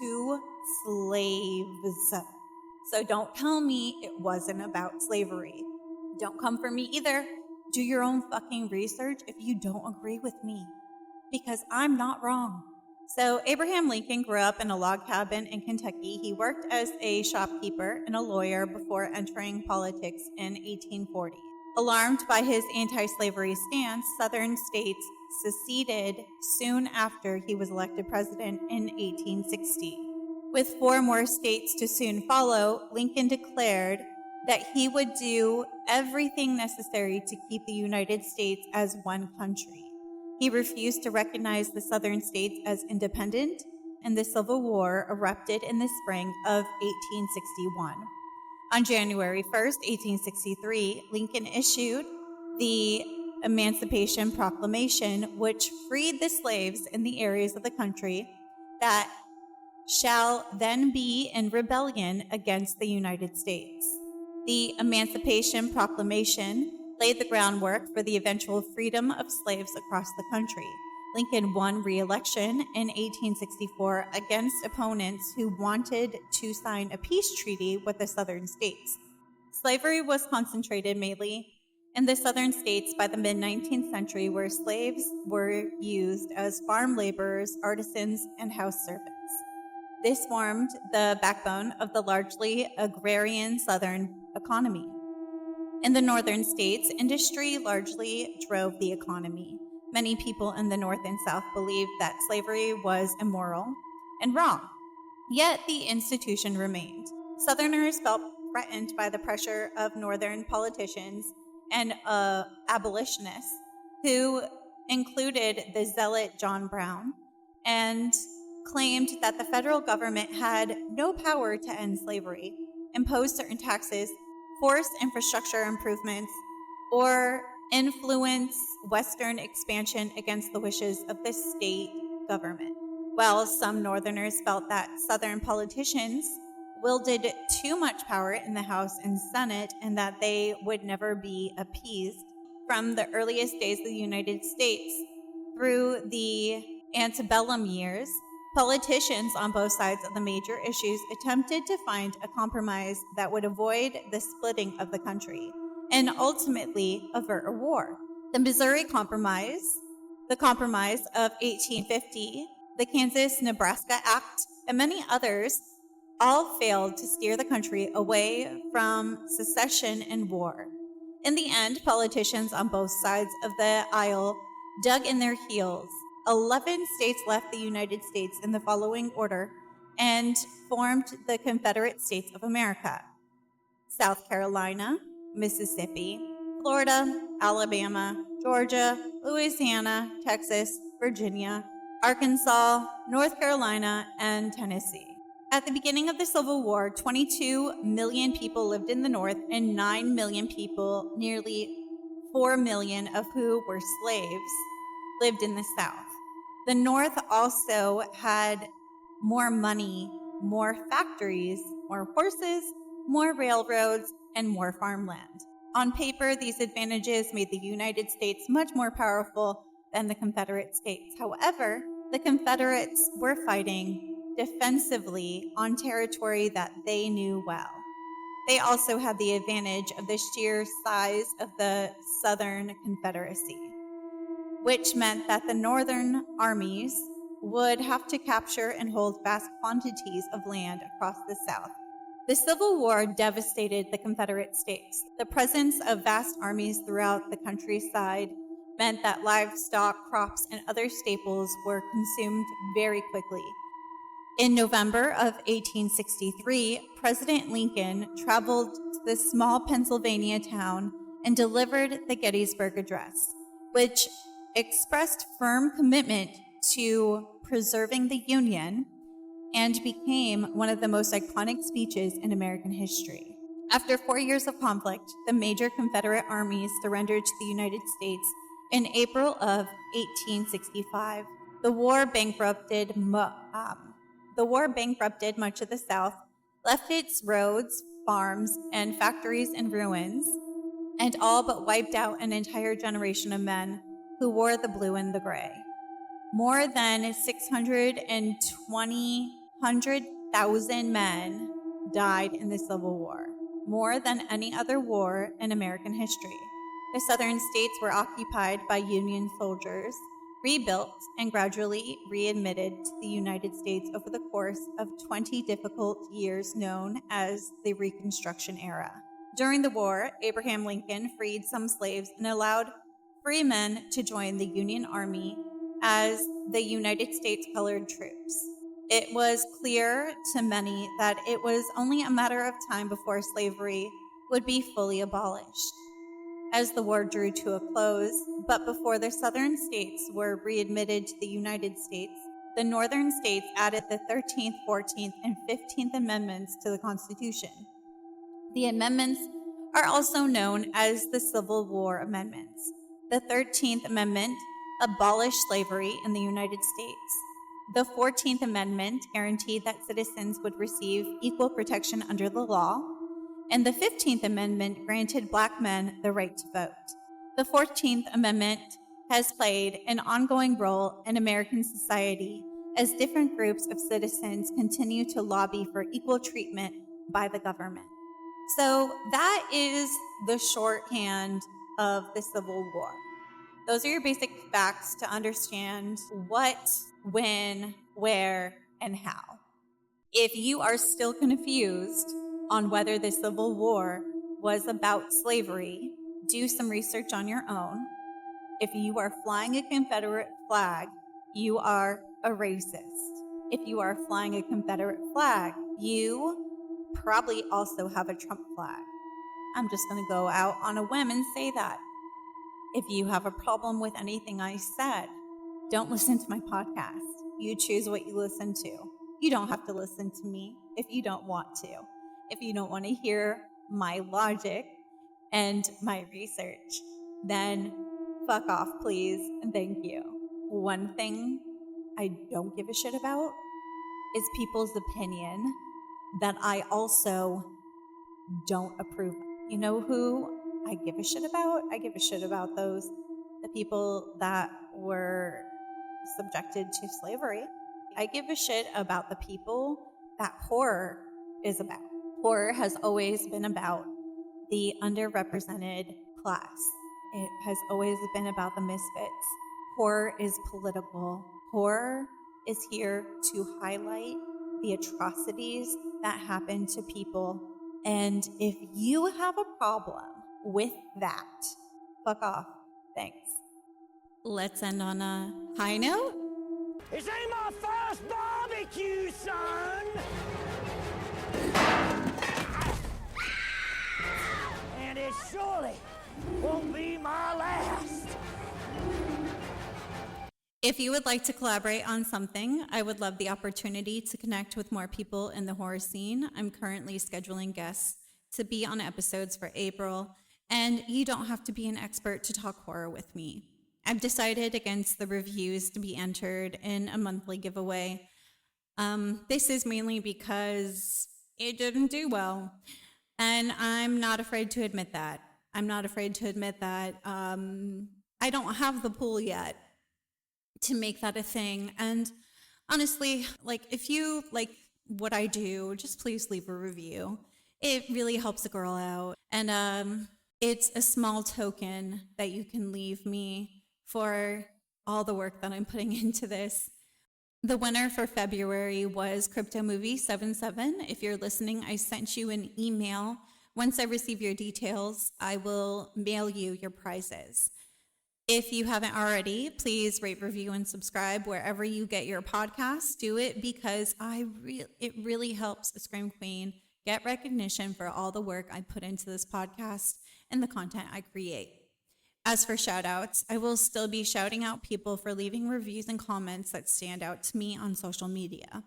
to slaves. So don't tell me it wasn't about slavery. Don't come for me either. Do your own fucking research if you don't agree with me, because I'm not wrong. So Abraham Lincoln grew up in a log cabin in Kentucky. He worked as a shopkeeper and a lawyer before entering politics in 1840. Alarmed by his anti-slavery stance, Southern states seceded soon after he was elected president in 1860. With 4 more states to soon follow, Lincoln declared that he would do everything necessary to keep the United States as one country. He refused to recognize the Southern states as independent, and the Civil War erupted in the spring of 1861. On January 1st, 1863, Lincoln issued the Emancipation Proclamation, which freed the slaves in the areas of the country that shall then be in rebellion against the United States. The Emancipation Proclamation laid the groundwork for the eventual freedom of slaves across the country. Lincoln won re-election in 1864 against opponents who wanted to sign a peace treaty with the Southern states. Slavery was concentrated mainly in the Southern states by the mid-19th century, where slaves were used as farm laborers, artisans, and house servants. This formed the backbone of the largely agrarian Southern economy. In the northern states, industry largely drove the economy. Many people in the North and South believed that slavery was immoral and wrong, yet the institution remained. Southerners felt threatened by the pressure of Northern politicians and abolitionists, who included the zealot John Brown, and claimed that the federal government had no power to end slavery, impose certain taxes, force infrastructure improvements, or influence Western expansion against the wishes of the state government. While some Northerners felt that Southern politicians wielded too much power in the House and Senate and that they would never be appeased, from the earliest days of the United States through the antebellum years, politicians on both sides of the major issues attempted to find a compromise that would avoid the splitting of the country and ultimately avert a war. The Missouri Compromise, the Compromise of 1850, the Kansas-Nebraska Act, and many others all failed to steer the country away from secession and war. In the end, politicians on both sides of the aisle dug in their heels. 11 states left the United States in the following order and formed the Confederate States of America: South Carolina, Mississippi, Florida, Alabama, Georgia, Louisiana, Texas, Virginia, Arkansas, North Carolina, and Tennessee. At the beginning of the Civil War, 22 million people lived in the North and 9 million people, nearly 4 million of who were slaves, lived in the South. The North also had more money, more factories, more horses, more railroads, and more farmland. On paper, these advantages made the United States much more powerful than the Confederate States. However, the Confederates were fighting defensively on territory that they knew well. They also had the advantage of the sheer size of the Southern Confederacy, which meant that the Northern armies would have to capture and hold vast quantities of land across the South. The Civil War devastated the Confederate States. The presence of vast armies throughout the countryside meant that livestock, crops, and other staples were consumed very quickly. In November of 1863, President Lincoln traveled to the small Pennsylvania town and delivered the Gettysburg Address, which expressed firm commitment to preserving the Union and became one of the most iconic speeches in American history. After 4 years of conflict, the major Confederate armies surrendered to the United States in April of 1865. The war bankrupted much of the South, left its roads, farms, and factories in ruins, and all but wiped out an entire generation of men who wore the blue and the gray. More than 620,000 men died in the Civil War, more than any other war in American history. The Southern states were occupied by Union soldiers, rebuilt, and gradually readmitted to the United States over the course of 20 difficult years known as the Reconstruction era. During the war, Abraham Lincoln freed some slaves and allowed free men to join the Union Army as the United States colored troops. It was clear to many that it was only a matter of time before slavery would be fully abolished. As the war drew to a close, but before the Southern states were readmitted to the United States, the Northern states added the 13th, 14th, and 15th Amendments to the Constitution. The amendments are also known as the Civil War Amendments. The 13th Amendment abolished slavery in the United States. The 14th Amendment guaranteed that citizens would receive equal protection under the law, and the 15th Amendment granted Black men the right to vote. The 14th Amendment has played an ongoing role in American society as different groups of citizens continue to lobby for equal treatment by the government. So that is the shorthand of the Civil War. Those are your basic facts to understand what, when, where, and how. If you are still confused on whether the Civil War was about slavery, do some research on your own. If you are flying a Confederate flag, you are a racist. If you are flying a Confederate flag, you probably also have a Trump flag. I'm just going to go out on a whim and say that. If you have a problem with anything I said, don't listen to my podcast. You choose what you listen to. You don't have to listen to me if you don't want to. If you don't want to hear my logic and my research, then fuck off, please, and thank you. One thing I don't give a shit about is people's opinion that I also don't approve. You know who I give a shit about. I give a shit about the people that were subjected to slavery. I give a shit about the people that horror is about. Horror has always been about the underrepresented class. It has always been about the misfits. Horror is political. Horror is here to highlight the atrocities that happen to people. And if you have a problem with that, fuck off. Thanks. Let's end on a high note. This ain't my first barbecue, son! And it surely won't be my last. If you would like to collaborate on something, I would love the opportunity to connect with more people in the horror scene. I'm currently scheduling guests to be on episodes for April, and you don't have to be an expert to talk horror with me. I've decided against the reviews to be entered in a monthly giveaway. This is mainly because it didn't do well, and I'm not afraid to admit that. I don't have the pool yet to make that a thing. And honestly, like, if you like what I do, just please leave a review. It really helps a girl out. And it's a small token that you can leave me for all the work that I'm putting into this. The winner for February was Crypto Movie 77. If you're listening, I sent you an email. Once I receive your details, I will mail you your prizes. If you haven't already, please rate, review, and subscribe wherever you get your podcasts. Do it because it really helps a Scream Queen get recognition for all the work I put into this podcast and the content I create. As for shout outs, I will still be shouting out people for leaving reviews and comments that stand out to me on social media.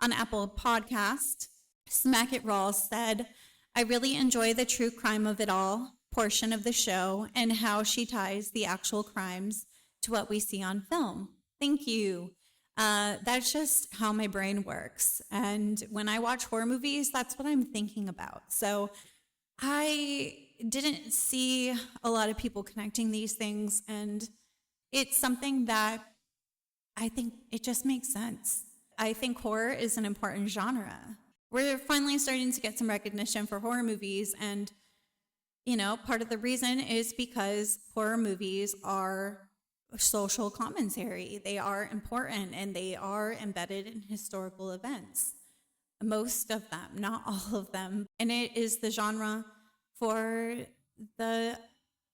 On Apple Podcast, Smack It Raw said, I really enjoy the true crime of it all portion of the show and how she ties the actual crimes to what we see on film. Thank you. That's just how my brain works. And when I watch horror movies, that's what I'm thinking about. So I didn't see a lot of people connecting these things, and it's something that I think it just makes sense. I think horror is an important genre. We're finally starting to get some recognition for horror movies, and part of the reason is because horror movies are social commentary. They are important, and they are embedded in historical events. Most of them, not all of them. And it is the genre for the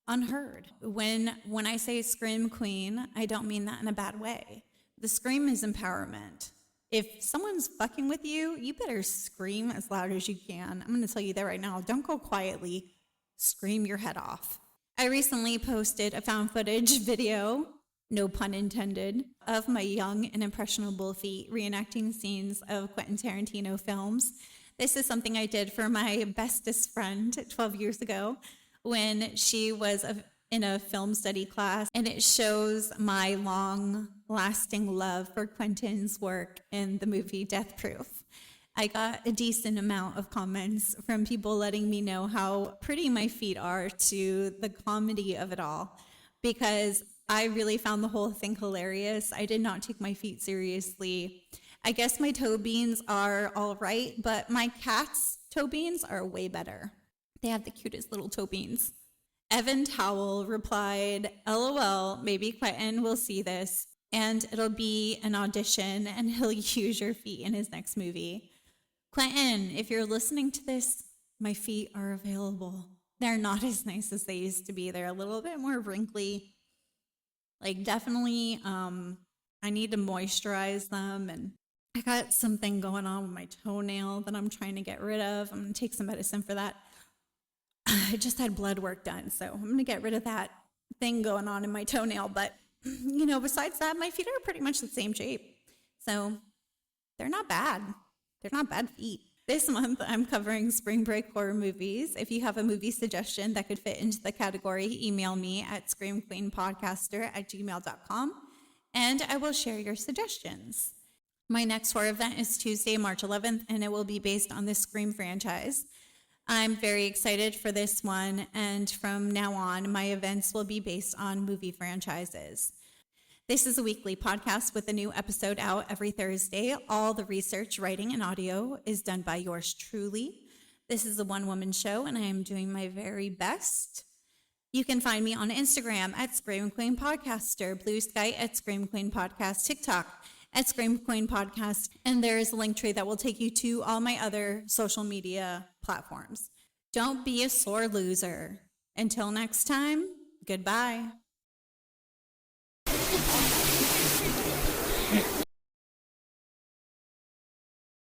unheard. When I say Scream Queen, I don't mean that in a bad way. The scream is empowerment. If someone's fucking with you, you better scream as loud as you can. I'm going to tell you that right now. Don't go quietly. Scream your head off. I recently posted a found footage video, no pun intended, of my young and impressionable feet reenacting scenes of Quentin Tarantino films. This is something I did for my bestest friend 12 years ago when she was in a film study class, and it shows my long-lasting love for Quentin's work in the movie Death Proof. I got a decent amount of comments from people letting me know how pretty my feet are to the comedy of it all, because I really found the whole thing hilarious. I did not take my feet seriously. I guess my toe beans are all right, but my cat's toe beans are way better. They have the cutest little toe beans. Evan Towell replied, LOL, maybe Quentin will see this, and it'll be an audition, and he'll use your feet in his next movie. Quentin, if you're listening to this, my feet are available. They're not as nice as they used to be. They're a little bit more wrinkly. Like, definitely, I need to moisturize them, and I got something going on with my toenail that I'm trying to get rid of. I'm going to take some medicine for that. I just had blood work done, so I'm going to get rid of that thing going on in my toenail. But, besides that, my feet are pretty much the same shape. So they're not bad. They're not bad feet. This month, I'm covering spring break horror movies. If you have a movie suggestion that could fit into the category, email me at screamqueenpodcaster@gmail.com, and I will share your suggestions. My next horror event is Tuesday, March 11th, and it will be based on the Scream franchise. I'm very excited for this one, and from now on, my events will be based on movie franchises. This is a weekly podcast with a new episode out every Thursday. All the research, writing, and audio is done by yours truly. This is a one-woman show, and I am doing my very best. You can find me on Instagram at Scream Queen Podcaster, Blue Sky at Scream Queen Podcast, TikTok at Scream Queen Podcast, and there is a link tree that will take you to all my other social media platforms. Don't be a sore loser. Until next time, goodbye.